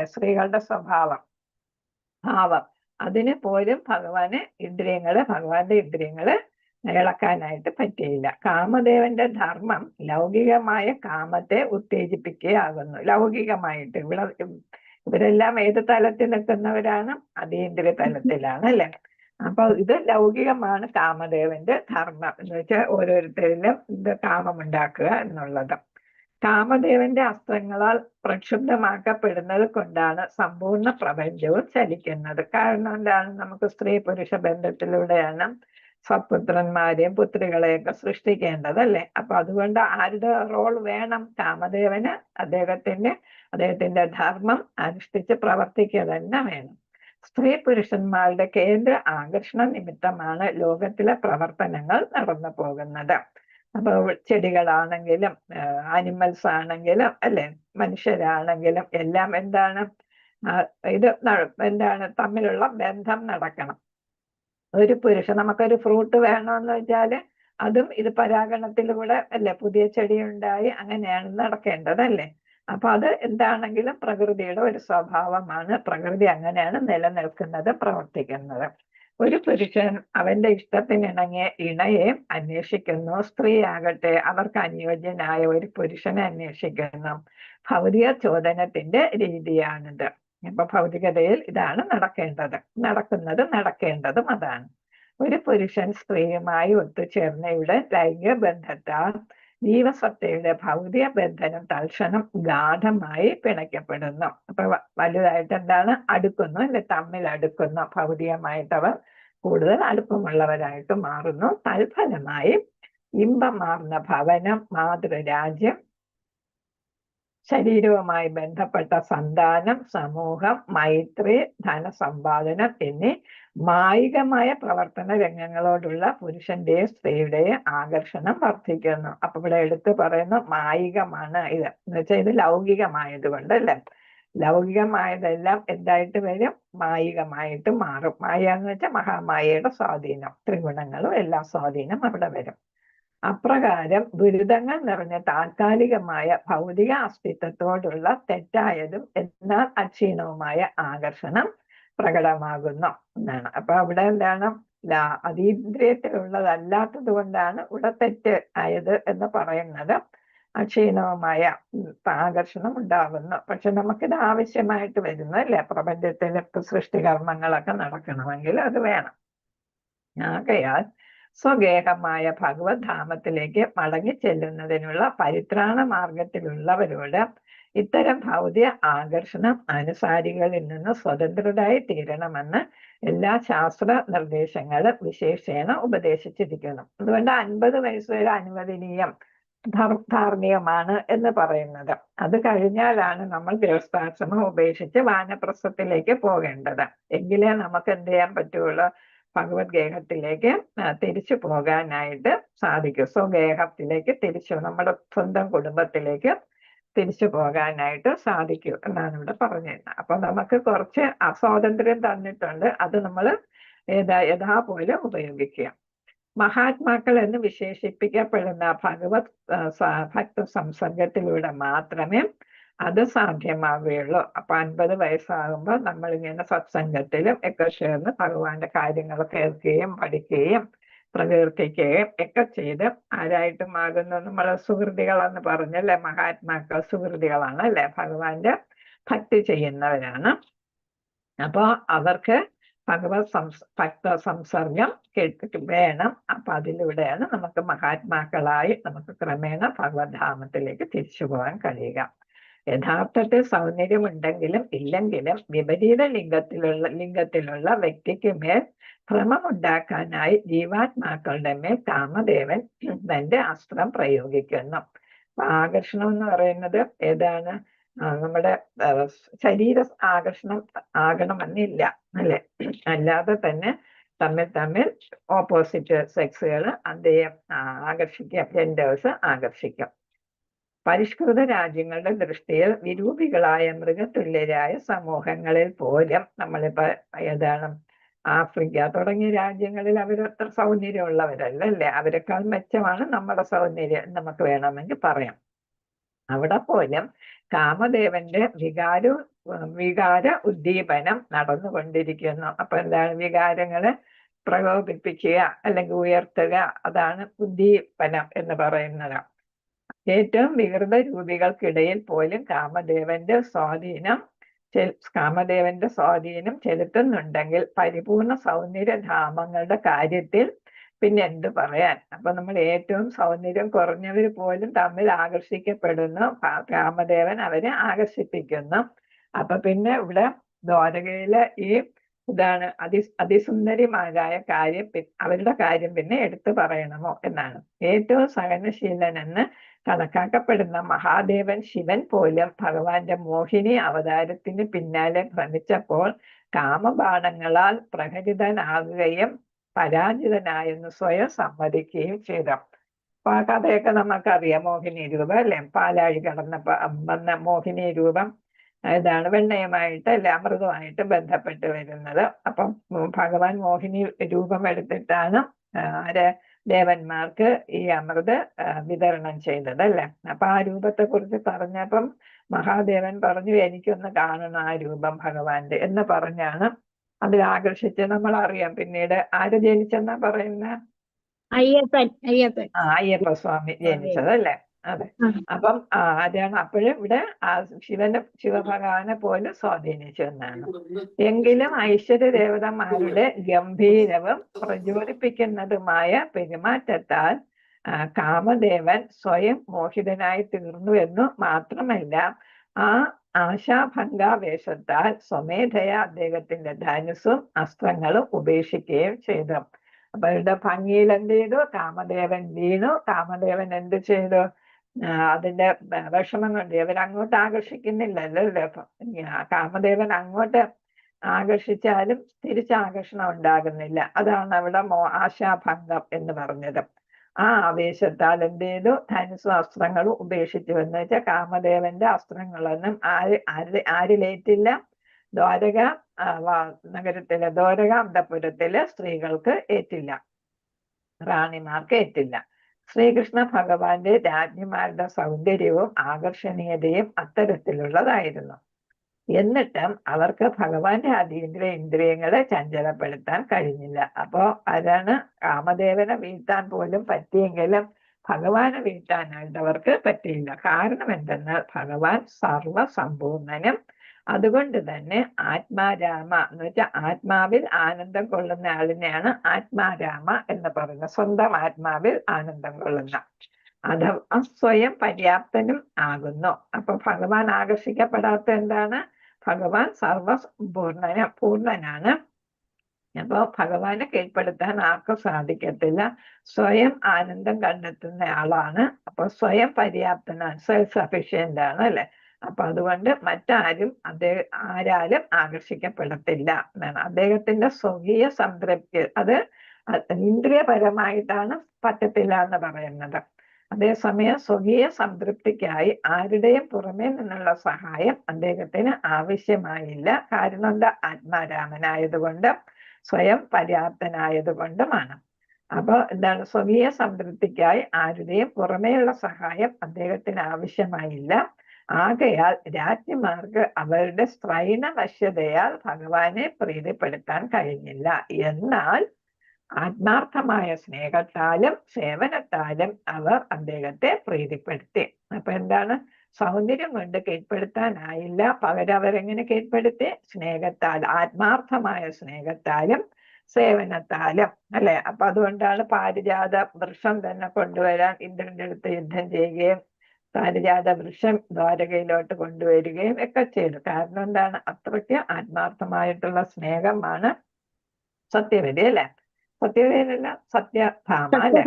Speaker 4: സ്ത്രീകളുടെ ഭാവം അതിന് പോലും ഭഗവാന്റെ ഇന്ദ്രിയങ്ങളെ ഇളക്കാനായിട്ട് പറ്റിയില്ല. കാമദേവന്റെ ധർമ്മം ലൗകികമായ കാമത്തെ ഉത്തേജിപ്പിക്കുകയാകുന്നു. ലൗകികമായിട്ട് ഇവരെല്ലാം ഏത് തലത്തിൽ നിൽക്കുന്നവരാണ്? അതീന്ദ്രിയ തലത്തിലാണ് അല്ലെ. അപ്പൊ ഇത് ലൗകികമാണ് കാമദേവന്റെ ധർമ്മം എന്ന് വെച്ചാൽ ഓരോരുത്തരിലും ഇത് കാമമുണ്ടാക്കുക എന്നുള്ളത്. കാമദേവന്റെ അസ്ത്രങ്ങളാൽ പ്രക്ഷുബ്ധമാക്കപ്പെടുന്നത് കൊണ്ടാണ് സമ്പൂർണ്ണ പ്രപഞ്ചവും ചലിക്കുന്നത്. കാരണം എന്താണ്? നമുക്ക് സ്ത്രീ പുരുഷ ബന്ധത്തിലൂടെയാണ് സത്പുത്രന്മാരെയും പുത്രികളെയൊക്കെ സൃഷ്ടിക്കേണ്ടതല്ലേ. അപ്പൊ അതുകൊണ്ട് ആരുടെ റോൾ വേണം? കാമദേവന് അദ്ദേഹത്തിന്റെ ധർമ്മം അനുഷ്ഠിച്ച് പ്രവർത്തിക്കുക തന്നെ വേണം. സ്ത്രീ പുരുഷന്മാരുടെ കേന്ദ്ര ആകർഷണ നിമിത്തമാണ് ലോകത്തിലെ പ്രവർത്തനങ്ങൾ നടന്നു പോകുന്നത്. അപ്പൊ ചെടികളാണെങ്കിലും ആനിമൽസ് ആണെങ്കിലും അല്ലെ, മനുഷ്യരാണെങ്കിലും എല്ലാം എന്താണ്? തമ്മിലുള്ള ബന്ധം നടക്കണം. ഒരു പുരുഷൻ നമുക്കൊരു ഫ്രൂട്ട് വേണമെന്ന് വെച്ചാല് അതും ഇത് പരാഗണത്തിലൂടെ അല്ലെ പുതിയ ചെടി ഉണ്ടായി അങ്ങനെയാണ് നടക്കേണ്ടതല്ലേ. അപ്പൊ അത് എന്താണെങ്കിലും പ്രകൃതിയുടെ ഒരു സ്വഭാവമാണ്. പ്രകൃതി അങ്ങനെയാണ് നിലനിൽക്കുന്നത്, പ്രവർത്തിക്കുന്നത്. ഒരു പുരുഷൻ അവന്റെ ഇഷ്ടത്തിനിണങ്ങിയ ഇണയെ അന്വേഷിക്കുന്നു. സ്ത്രീ ആകട്ടെ അവർക്ക് അനുയോജ്യനായ ഒരു പുരുഷനെ അന്വേഷിക്കുന്നു. ഭൗതിക ചോദനത്തിന്റെ രീതിയാണിത്. ഇപ്പൊ ഭൗതികതയിൽ ഇതാണ് നടക്കേണ്ടതും അതാണ്. ഒരു പുരുഷൻ സ്ത്രീയുമായി ഒത്തുചേർന്ന ഇവിടെ ലൈംഗിക ബന്ധത്താൽ ജീവസത്തയുടെ ഭൗതിക ബന്ധനം തൽക്ഷണം ഗാഠമായി പിണയ്ക്കപ്പെടുന്നു. അപ്പൊ വലുതായിട്ട് എന്താണ് അടുക്കുന്നു, അല്ലെ, തമ്മിൽ അടുക്കുന്നു, ഭൗതികമായിട്ട് അവർ കൂടുതൽ അടുപ്പമുള്ളവരായിട്ട് മാറുന്നു. തൽഫലമായി ഇമ്പമാർന്ന ഭവനം, മാതൃരാജ്യം, ശരീരവുമായി ബന്ധപ്പെട്ട സന്താനം, സമൂഹം, മൈത്രി, ധനസമ്പാദനം എന്നീ മായികമായ പ്രവർത്തന രംഗങ്ങളോടുള്ള പുരുഷന്റെയും സ്ത്രീയുടെയും ആകർഷണം വർദ്ധിക്കുന്നു. അപ്പൊ ഇവിടെ എടുത്തു പറയുന്ന മായികമാണ് ഇത്, എന്ന് വെച്ചാൽ ഇത് ലൗകികമായത് കൊണ്ട്, അല്ലെ, ലൗകികമായതെല്ലാം എന്തായിട്ട് വരും, മായികമായിട്ട് മാറും. മായ എന്ന് വെച്ചാൽ മഹാമായയുടെ സ്വാധീനം, ത്രിഗുണങ്ങളും എല്ലാ സ്വാധീനം അവിടെ വരും. അപ്രകാരം ദുരിതങ്ങൾ നിറഞ്ഞ താൽക്കാലികമായ ഭൗതിക അസ്തിത്വത്തോടുള്ള തെറ്റായതും എന്നാൽ അക്ഷീണവുമായ ആകർഷണം പ്രകടമാകുന്നു എന്നാണ്. അപ്പൊ അവിടെ എന്താണ്, അതീന്ദ്രിയത്തിലുള്ളതല്ലാത്തത് കൊണ്ടാണ് ഇവിടെ തെറ്റ് ആയത് എന്ന് പറയുന്നത്. അക്ഷീണവുമായ ആകർഷണം ഉണ്ടാകുന്നു. പക്ഷെ നമുക്കിത് ആവശ്യമായിട്ട് വരുന്നു, അല്ലെ, പ്രപഞ്ചത്തിലെ സൃഷ്ടികർമ്മങ്ങളൊക്കെ നടക്കണമെങ്കിൽ അത് വേണം. ആകയാൽ സ്വഗേഹമായ ഭഗവത് ധാമത്തിലേക്ക് മടങ്ങി ചെല്ലുന്നതിനുള്ള പരിത്രാണ മാർഗത്തിലുള്ളവരോട് ഇത്തരം ഭൗതിക ആകർഷണം അനുസാരികളിൽ നിന്ന് സ്വതന്ത്രരായി തീരണമെന്ന് എല്ലാ ശാസ്ത്ര നിർദ്ദേശങ്ങളും വിശേഷേണ ഉപദേശിച്ചിരിക്കുന്നു. അതുകൊണ്ട് 50 വയസ്സ് വരെ അനുവദനീയം, ധാർമ്മികമാണ് എന്ന് പറയുന്നത്. അത് കഴിഞ്ഞാലാണ് നമ്മൾ ഗൃഹസ്ഥാശ്രമം ഉപേക്ഷിച്ച് വാനപ്രസ്ഥത്തിലേക്ക് പോകേണ്ടത്. എങ്കിലേ നമുക്ക് എന്ത് ചെയ്യാൻ പറ്റുള്ളൂ, ഭഗവത് ഗേഹത്തിലേക്ക് തിരിച്ചു പോകാനായിട്ട് സാധിക്കും. സ്വഗേഹത്തിലേക്ക് തിരിച്ചു, നമ്മുടെ സ്വന്തം കുടുംബത്തിലേക്ക് തിരിച്ചു പോകാനായിട്ട് സാധിക്കും എന്നാണ് ഇവിടെ പറഞ്ഞിരുന്നത്. അപ്പൊ നമുക്ക് കുറച്ച് അസ്വാതന്ത്ര്യം തന്നിട്ടുണ്ട്, അത് നമ്മൾ യഥാപോലെ ഉപയോഗിക്കുക. മഹാത്മാക്കൾ എന്ന് വിശേഷിപ്പിക്കപ്പെടുന്ന ഭഗവത് ഭക്ത സംസർഗത്തിലൂടെ മാത്രമേ അത് സാധ്യമാവുകയുള്ളൂ. അപ്പൊ 50 വയസ്സാകുമ്പോൾ നമ്മളിങ്ങനെ സത്സംഗത്തിലും ഒക്കെ ചേർന്ന് ഭഗവാന്റെ കാര്യങ്ങൾ കേൾക്കുകയും പഠിക്കുകയും പ്രകീർത്തിക്കുകയും ഒക്കെ ചെയ്ത് ആരായിട്ട് മാറുന്നു, നമ്മളെ സുഹൃതികളെന്ന് പറഞ്ഞല്ലേ, മഹാത്മാക്കൾ സുഹൃതികളാണ്, അല്ലെ, ഭഗവാന്റെ ഭക്തി ചെയ്യുന്നവരാണ്. അപ്പൊ അവർക്ക് ഭഗവത് ഭക്ത സംസർഗം വേണം. അപ്പൊ അതിലൂടെയാണ് നമുക്ക് മഹാത്മാക്കളായി നമുക്ക് ക്രമേണ ഭഗവത് ധാമത്തിലേക്ക് തിരിച്ചു പോകാൻ കഴിയുക. യഥാർത്ഥത്തിൽ സൗന്ദര്യമുണ്ടെങ്കിലും ഇല്ലെങ്കിലും വിപരീത ലിംഗത്തിലുള്ള വ്യക്തിക്ക് മേൽ ഭ്രമമുണ്ടാക്കാനായി ജീവാത്മാക്കളുടെ മേൽ കാമദേവൻ തന്റെ അസ്ത്രം പ്രയോഗിക്കുന്നു. ആകർഷണം എന്ന് പറയുന്നത് ഏതാണ്, നമ്മുടെ ശരീര ആകർഷണം ആകണമെന്നില്ല, അല്ലെ, അല്ലാതെ തന്നെ തമ്മിൽ ഓപ്പോസിറ്റ് സെക്സുകൾ അദ്ദേഹം ആകർഷിക്കാം, ജെൻഡേഴ്സ് ആകർഷിക്കാം. പരിഷ്കൃത രാജ്യങ്ങളുടെ ദൃഷ്ടിയിൽ വിരൂപികളായ മൃഗതുല്യരായ സമൂഹങ്ങളിൽ പോലും നമ്മളിപ്പോ ഏതാണ് ആഫ്രിക്ക തുടങ്ങിയ രാജ്യങ്ങളിൽ അവരത്ര സൗന്ദര്യമുള്ളവരല്ല, അല്ലേ, അവരെക്കാൾ മെച്ചമാണ് നമ്മുടെ സൗന്ദര്യം നമുക്ക് വേണമെങ്കിൽ പറയാം. അവിടെ പോലും കാമദേവന്റെ വികാര ഉദ്ദീപനം നടന്നുകൊണ്ടിരിക്കുന്നു. അപ്പൊ എന്താണ്, വികാരങ്ങളെ പ്രകോപിപ്പിക്കുക അല്ലെങ്കിൽ ഉയർത്തുക, അതാണ് ഉദ്ദീപനം എന്ന് പറയുന്നത്. ഏറ്റവും വികൃത രൂപികൾക്കിടയിൽ പോലും കാമദേവന്റെ സ്വാധീനം ചെലുത്തുന്നുണ്ടെങ്കിൽ പരിപൂർണ സൗന്ദര്യധാമങ്ങളുടെ കാര്യത്തിൽ പിന്നെ എന്ത് പറയാൻ. അപ്പൊ നമ്മൾ ഏറ്റവും സൗന്ദര്യം കുറഞ്ഞവർ പോലും തമ്മിൽ ആകർഷിക്കപ്പെടുന്നു, കാമദേവൻ അവരെ ആകർഷിപ്പിക്കുന്നു. അപ്പൊ പിന്നെ ഇവിടെ ദ്വാരകയിലെ ഈ ഇതാണ് അതിസുന്ദരിമാരായ കാര്യം, അവരുടെ കാര്യം പിന്നെ എടുത്തു പറയണമോ എന്നാണ്. ഏറ്റവും സഹനശീലനെന്ന് കണക്കാക്കപ്പെടുന്ന മഹാദേവൻ ശിവൻ പോലും ഭഗവാന്റെ മോഹിനി അവതാരത്തിന് പിന്നാലെ ഭ്രമിച്ചപ്പോൾ കാമബാണങ്ങളാൽ പ്രഹരിതനാകുകയും പരാജിതനായെന്ന് സ്വയം സമ്മതിക്കുകയും ചെയ്തു. അപ്പൊ ആ കഥയൊക്കെ നമുക്കറിയാം. മോഹിനി രൂപം, അല്ലെ, പാലാഴി കടന്നപ്പോ വന്ന മോഹിനി രൂപം ഇതാണ് വെണ്ണയുമായിട്ട്, അല്ലെ, അമൃതമായിട്ട് ബന്ധപ്പെട്ട് വരുന്നത്. അപ്പം ഭഗവാൻ മോഹിനി രൂപം എടുത്തിട്ടാണ് ദേവന്മാർക്ക് ഈ അമൃത് വിതരണം ചെയ്തത്, അല്ലെ. അപ്പൊ ആ രൂപത്തെ കുറിച്ച് പറഞ്ഞപ്പം മഹാദേവൻ പറഞ്ഞു, എനിക്കൊന്ന് കാണണം ആ രൂപം ഭഗവാന്റെ എന്ന് പറഞ്ഞാണ് അതിൽ ആകർഷിച്ച്. നമ്മൾ അറിയാം പിന്നീട് ആര് ജനിച്ചെന്നാ പറയുന്ന,
Speaker 2: അയ്യപ്പൻ
Speaker 4: അയ്യപ്പ സ്വാമി ജനിച്ചത്, അല്ലെ. അതെ. അപ്പം അതാണ് അപ്പോഴും ഇവിടെ ശിവഭഗവാനെ പോലും സ്വാധീനിച്ചു എന്നാണ്. എങ്കിലും ഐശ്വര്യ ദേവതമാരുടെ ഗംഭീരവും പ്രചോദിപ്പിക്കുന്നതുമായ പെരുമാറ്റത്താൽ കാമദേവൻ സ്വയം മോഹിതനായി തീർന്നു എന്നു മാത്രമല്ല, ആ ആശാഭംഗാവേശത്താൽ സ്വമേധയാ അദ്ദേഹത്തിന്റെ ധനുസും അസ്ത്രങ്ങളും ഉപേക്ഷിക്കുകയും ചെയ്തു. അപ്പൊ ഇവിടെ ഭംഗിയിൽ എന്ത് ചെയ്തു? കാമദേവൻ വീണു. കാമദേവൻ എന്ത് ചെയ്തു? അതിന്റെ വിഷമം കൊണ്ട് ഇവരങ്ങോട്ട് ആകർഷിക്കുന്നില്ലല്ലോ. കാമദേവൻ അങ്ങോട്ട് ആകർഷിച്ചാലും തിരിച്ചാകർഷണം ഉണ്ടാകുന്നില്ല. അതാണ് അവിടെ ആശാഭംഗം എന്ന് പറഞ്ഞത്. ആ ആവേശത്താൽ എന്ത് ചെയ്തു? ധനുസും അസ്ത്രങ്ങളും ഉപേക്ഷിച്ചു. എന്ന് വെച്ചാൽ കാമദേവന്റെ അസ്ത്രങ്ങളൊന്നും ആരിലേറ്റില്ല. ദ്വാരക നഗരത്തിലെ ദ്വാരക അന്തപുരത്തിലെ സ്ത്രീകൾക്ക് ഏറ്റില്ല, റാണിമാർക്ക് ഏറ്റില്ല. ശ്രീകൃഷ്ണ ഭഗവാന്റെ രാജ്ഞിമാരുടെ സൗന്ദര്യവും ആകർഷണീയതയും അത്തരത്തിലുള്ളതായിരുന്നു. എന്നിട്ടും അവർക്ക് ഭഗവാന്റെ ഇന്ദ്രിയങ്ങളെ ചഞ്ചലപ്പെടുത്താൻ കഴിഞ്ഞില്ല. അപ്പോ അതാണ് കാമദേവനെ വീഴ്ത്താൻ പോലും പറ്റിയെങ്കിലും ഭഗവാനെ വീഴ്ത്താനായിട്ട് അവർക്ക് പറ്റിയില്ല. കാരണം എന്തെന്നാൽ ഭഗവാൻ സർവസമ്പൂർണനും. അതുകൊണ്ട് തന്നെ ആത്മാരാമ എന്ന് വെച്ചാൽ ആത്മാവിൽ ആനന്ദം കൊള്ളുന്ന ആളിനെയാണ് ആത്മാരാമ എന്ന് പറയുന്നത്. സ്വന്തം ആത്മാവിൽ ആനന്ദം കൊള്ളുന്ന, അഥവാ സ്വയം പര്യാപ്തനും ആകുന്നു. അപ്പൊ ഭഗവാൻ ആകർഷിക്കപ്പെടാത്ത എന്താണ്? ഭഗവാൻ പൂർണ്ണനാണ്. അപ്പൊ ഭഗവാനെ കീഴ്പ്പെടുത്താൻ ആർക്കും സാധിക്കത്തില്ല. സ്വയം ആനന്ദം കണ്ടെത്തുന്ന ആളാണ്. അപ്പൊ സ്വയം പര്യാപ്തനാണ്, സെൽഫ് സഫിഷ്യന്റ് ആണ് അല്ലെ. അപ്പൊ അതുകൊണ്ട് മറ്റാരും ആരാലും ആകർഷിക്കപ്പെടത്തില്ല എന്നാണ്. അദ്ദേഹത്തിന്റെ സ്വകീയ സംതൃപ്തി അത് ഇന്ദ്രിയപരമായിട്ടാണ് പറ്റത്തില്ല എന്ന് പറയുന്നത്. അതേസമയം സ്വകീയ സംതൃപ്തിക്കായി ആരുടെയും പുറമേ നിന്നുള്ള സഹായം അദ്ദേഹത്തിന് ആവശ്യമായില്ല. കാരണം എന്താ? ആത്മാരാമനായതുകൊണ്ട്, സ്വയം പര്യാപ്തനായതുകൊണ്ടുമാണ്. അപ്പൊ എന്താണ്? സ്വകീയ സംതൃപ്തിക്കായി ആരുടെയും പുറമേയുള്ള സഹായം അദ്ദേഹത്തിന് ആവശ്യമായില്ല. ആകയാൽ രാജ്ഞിമാർക്ക് അവരുടെ സ്ത്രൈണവശ്യതയാൽ ഭഗവാനെ പ്രീതിപ്പെടുത്താൻ കഴിഞ്ഞില്ല. എന്നാൽ ആത്മാർത്ഥമായ സ്നേഹത്താലും സേവനത്താലും അവർ അദ്ദേഹത്തെ പ്രീതിപ്പെടുത്തി. അപ്പൊ എന്താണ്? സൗന്ദര്യം കൊണ്ട് കീഴ്പ്പെടുത്താനായില്ല, പകരം അവരെങ്ങനെ കീഴ്പ്പെടുത്തി? സ്നേഹത്താൽ, ആത്മാർത്ഥമായ സ്നേഹത്താലും സേവനത്താലും അല്ലെ. അപ്പൊ അതുകൊണ്ടാണ് പാരിജാത വൃക്ഷം തന്നെ കൊണ്ടുവരാൻ ഇന്ദ്രന്റെ അടുത്ത് യുദ്ധം ചെയ്യുകയും പാരിജാത വൃക്ഷം ദ്വാരകയിലോട്ട് കൊണ്ടുവരികയും ഒക്കെ ചെയ്തു. കാരണം എന്താണ്? അത്രയ്ക്ക് ആത്മാർത്ഥമായിട്ടുള്ള സ്നേഹമാണ് സത്യവതി അല്ലെ. സത്യവതിയല്ല, സത്യഭാമ അല്ലെ.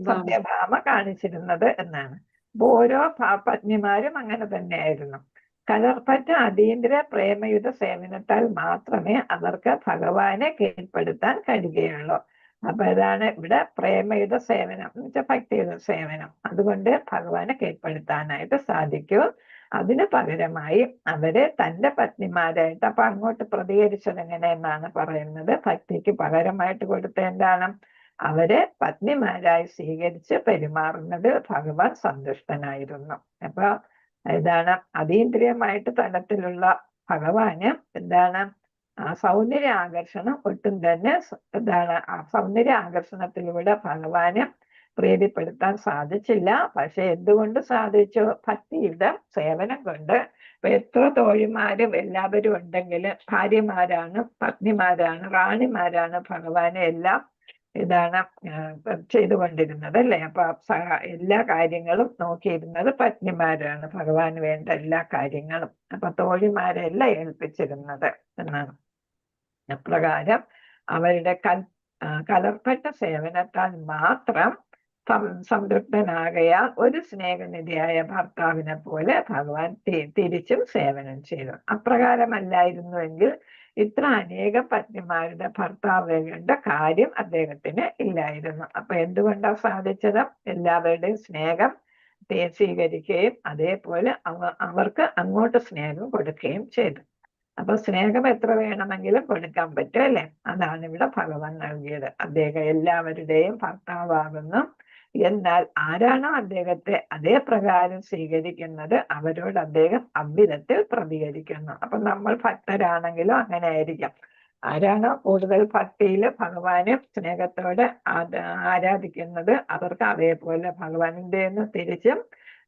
Speaker 4: സത്യഭാമ കാണിച്ചിരുന്നത് എന്നാണ്. അപ്പൊ ഓരോ പത്നിമാരും അങ്ങനെ തന്നെയായിരുന്നു. കലർപ്പറ്റ അതീന്ദ്ര പ്രേമയുധ സേവനത്താൽ മാത്രമേ അവർക്ക് ഭഗവാനെ കീഴ്പ്പെടുത്താൻ കഴിയുകയുള്ളൂ. അപ്പൊ ഇതാണ് ഇവിടെ പ്രേമയുധ സേവനം എന്ന് വെച്ചാൽ ഭക്തിയുധ സേവനം. അതുകൊണ്ട് ഭഗവാനെ കീഴ്പ്പെടുത്താനായിട്ട് സാധിക്കൂ. അതിന് പകരമായി അവരെ തന്റെ പത്നിമാരായിട്ട്, അപ്പൊ അങ്ങോട്ട് പ്രതികരിച്ചത് എങ്ങനെയെന്നാണ് പറയുന്നത്. ഭക്തിക്ക് പകരമായിട്ട് കൊടുത്ത എന്താണ്? അവരെ പത്നിമാരായി സ്വീകരിച്ച് പെരുമാറുന്നത് ഭഗവാൻ സന്തുഷ്ടനായിരുന്നു. അപ്പൊ ഇതാണ് അതീന്ദ്രിയമായിട്ട് തലത്തിലുള്ള ഭഗവാന് എന്താണ്? ആ സൗന്ദര്യ ആകർഷണം ഒട്ടും തന്നെ എന്താണ്? ആ സൗന്ദര്യ ആകർഷണത്തിലൂടെ ഭഗവാന് പ്രീതിപ്പെടുത്താൻ സാധിച്ചില്ല. പക്ഷെ എന്തുകൊണ്ട് സാധിച്ചു? ഭക്തിയുടെ സേവനം കൊണ്ട്. ഇപ്പൊ എത്ര തോഴിമാരും എല്ലാവരും ഉണ്ടെങ്കിലും ഭാര്യമാരാണ്, പത്നിമാരാണ്, റാണിമാരാണ് ഭഗവാനെ എല്ലാം ചെയ്തുകൊണ്ടിരുന്നത് അല്ലെ. അപ്പൊ എല്ലാ കാര്യങ്ങളും നോക്കിയിരുന്നത് പത്നിമാരാണ്, ഭഗവാന് വേണ്ട എല്ലാ കാര്യങ്ങളും. അപ്പൊ തോഴിമാരെല്ലാം ഏൽപ്പിച്ചിരുന്നത് എന്നാണ്. അപ്രകാരം അവരുടെ കലർപ്പറ്റ സേവനത്താൽ മാത്രം സംതൃപ്തനാകയാൽ ഒരു സ്നേഹനിധിയായ ഭർത്താവിനെ പോലെ ഭഗവാൻ തിരിച്ചും സേവനം ചെയ്തു. അപ്രകാരമല്ലായിരുന്നുവെങ്കിൽ ഇത്ര അനേകം പത്നിമാരുടെ ഭർത്താവേണ്ട കാര്യം അദ്ദേഹത്തിന് ഇല്ലായിരുന്നു. അപ്പൊ എന്തുകൊണ്ടാ സാധിച്ചത്? എല്ലാവരുടെയും സ്നേഹം സ്വീകരിക്കുകയും അതേപോലെ അവർക്ക് അങ്ങോട്ട് സ്നേഹം കൊടുക്കുകയും ചെയ്തു. അപ്പൊ സ്നേഹം എത്ര വേണമെങ്കിലും കൊടുക്കാൻ പറ്റും അല്ലെ. അതാണ് ഇവിടെ ഭഗവാൻ നൽകിയത്. അദ്ദേഹം എല്ലാവരുടെയും ഭർത്താവാകുന്നു. എന്നാൽ ആരാണോ അദ്ദേഹത്തെ അതേ പ്രകാരം സ്വീകരിക്കുന്നത് അവരോട് അദ്ദേഹം അவ்விധത്തിൽ പ്രതികരിക്കുന്നു. അപ്പൊ നമ്മൾ ഭക്തരാണെങ്കിലും അങ്ങനെ ആയിരിക്കാം. ആരാണോ കൂടുതൽ ഭക്തിയിൽ ഭഗവാനെ സ്നേഹത്തോടെ ആരാധിക്കുന്നത് അവർക്ക് അതേപോലെ ഭഗവാനിന്റെ തിരിച്ചും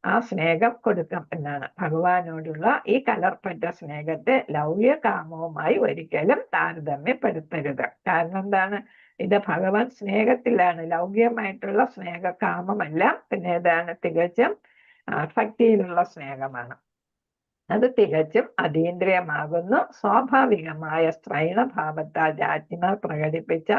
Speaker 4: ആ സ്നേഹം കൊടുക്കും എന്നാണ്. ഭഗവാനോടുള്ള ഈ കലർപ്പറ്റ സ്നേഹത്തെ ലൗകിക കാമവുമായി ഒരിക്കലും താരതമ്യപ്പെടുത്തരുത്. കാരണം എന്താണ്? ഇത് ഭഗവാൻ സ്നേഹത്തിലാണ്, ലൗകികമായിട്ടുള്ള സ്നേഹകാമമല്ല. പിന്നെ ഏതാണ്? തികച്ചും ഭക്തിയിലുള്ള സ്നേഹമാണ്. അത് തികച്ചും അതീന്ദ്രിയമാകുന്നു. സ്വാഭാവികമായ സ്ത്രൈണഭാവത്താൽ രാജ്ഞിമാർ പ്രകടിപ്പിച്ച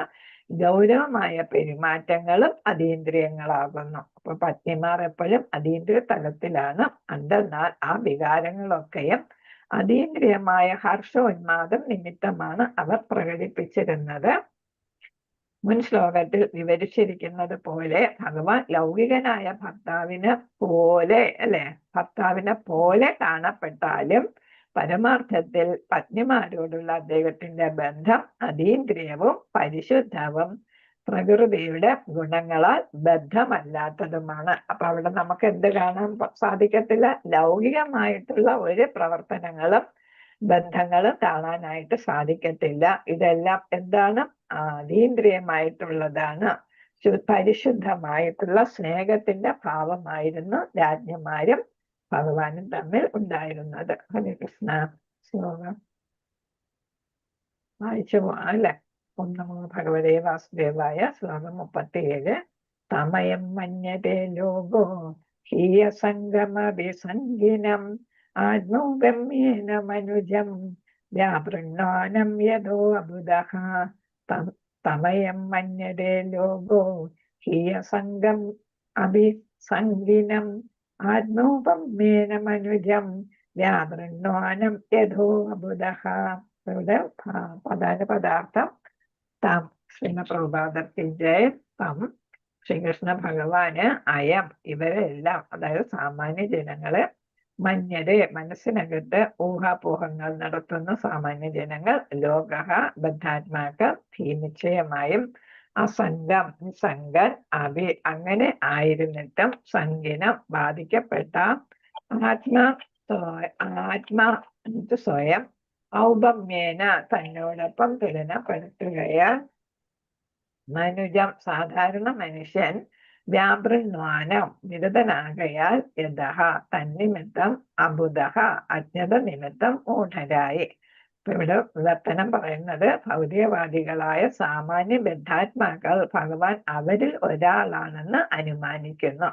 Speaker 4: ഗൗരവമായ പെരുമാറ്റങ്ങളും അതീന്ദ്രിയങ്ങളാകുന്നു. അപ്പൊ പത്നിമാർ എപ്പോഴും അതീന്ദ്രിയ തലത്തിലാണ്. എന്തെന്നാൽ ആ വികാരങ്ങളൊക്കെയും അതീന്ദ്രിയമായ ഹർഷോന്മാദം നിമിത്തമാണ് അവർ പ്രകടിപ്പിച്ചിരുന്നത്. മുൻ ശ്ലോകത്തിൽ വിവരിച്ചിരിക്കുന്നത് പോലെ ഭഗവാൻ ലൗകികനായ ഭർത്താവിനെ പോലെ കാണപ്പെട്ടാലും പരമാർത്ഥത്തിൽ പത്നിമാരോടുള്ള അദ്ദേഹത്തിന്റെ ബന്ധം അതീന്ദ്രിയവും പരിശുദ്ധവും പ്രകൃതിയുടെ ഗുണങ്ങളാൽ ബദ്ധമല്ലാത്തതുമാണ്. അപ്പൊ അവിടെ നമുക്ക് എന്ത് കാണാൻ സാധിക്കത്തില്ല? ലൗകികമായിട്ടുള്ള ഒരു പ്രവർത്തനങ്ങളും ബന്ധങ്ങളും കാണാനായിട്ട് സാധിക്കത്തില്ല. ഇതെല്ലാം എന്താണ്? അതീന്ദ്രിയമായിട്ടുള്ളതാണ്. പരിശുദ്ധമായിട്ടുള്ള സ്നേഹത്തിന്റെ ഭാവമായിരുന്നു രാജ്ഞിമാരും ഭഗവാനും തമ്മിൽ ഉണ്ടായിരുന്നത്. ഹരേ കൃഷ്ണ. ശ്ലോകം വായിച്ചു പോവാം അല്ലെ? ഓം നമോ ഭഗവതേ വാസുദേവായ. ശ്ലോകം 37. തമയം മന്യതേ ലോകോ ഹീയസംഗമഭിസംഗിനം ആത്മോഗമ്യേന മനുജം വ്യാപൃണ്ണാനം യഥോ അബുധഃ. തമയം മന്യതേ ലോകോ ഹീയസംഗം അഭിസംഗിനം ആത്മോപമ്യേന മനുജം വ്യാപൃണ്ണാനം യഥോ അബുധഃ. ഇവിടെ പ്രധാന പദാർത്ഥം തം. ശ്രീമദ് പ്രഭുപാദർക്ക് ജയ. തം ശ്രീകൃഷ്ണ ഭഗവാന് അയം ഇവരെല്ലാം, അതായത് സാമാന്യ ജനങ്ങള്, മന്യരെ മനസ്സിനകത്ത് ഊഹാപോഹങ്ങൾ നടത്തുന്ന സാമാന്യ ജനങ്ങൾ, ലോകഃ ബദ്ധാത്മാക്കൾ, നിശ്ചയമായും അസംഗം നിസ്സംഗൻ, അങ്ങനെ ആയിരുന്നിട്ടും സംഗിനം ബാധിക്കപ്പെട്ട ആത്മാ സ്വയം ഔപമ്യേന തന്നോടൊപ്പം തുലനപ്പെടുത്തുകയാൽ മനുജം സാധാരണ മനുഷ്യൻ വ്യാപൃണ്വാനം നിരതനാകയാൽ യഥഃ തന്നിമിത്തം അബുധഃ അജ്ഞത നിമിത്തം മൂഢരായി. ഇപ്പൊ ഇവിടെ വിവർത്തനം പറയുന്നത് ഭൗതികവാദികളായ സാമാന്യ ബദ്ധാത്മാക്കൾ ഭഗവാൻ അവരിൽ ഒരാളാണെന്ന് അനുമാനിക്കുന്നു.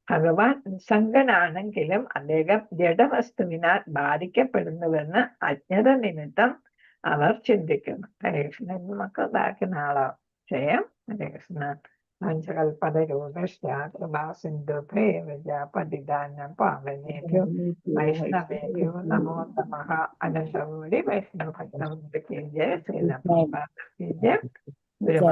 Speaker 4: ഭഗവാൻ നിസ്സംഗനാണെങ്കിലും അദ്ദേഹം ജഡവസ്തുവിനാൽ ബാധിക്കപ്പെടുന്നുവെന്ന് അജ്ഞത നിമിത്തം അവർ ചിന്തിക്കുന്നു. ഹരേ കൃഷ്ണ. നമുക്ക് ബാക്കി നാളെ ചെയ്യാം. ഹരേ കൃഷ്ണ. പതിദാനം പാവനേഭ്യോ വൈഷ്ണവേഭ്യോ നമോ നമഃ. അനന്തകോടി വൈഷ്ണവ ഭക്തവൃന്ദ കീ ജയ. ശ്രീല പ്രഭുപാദ കീ ജയ.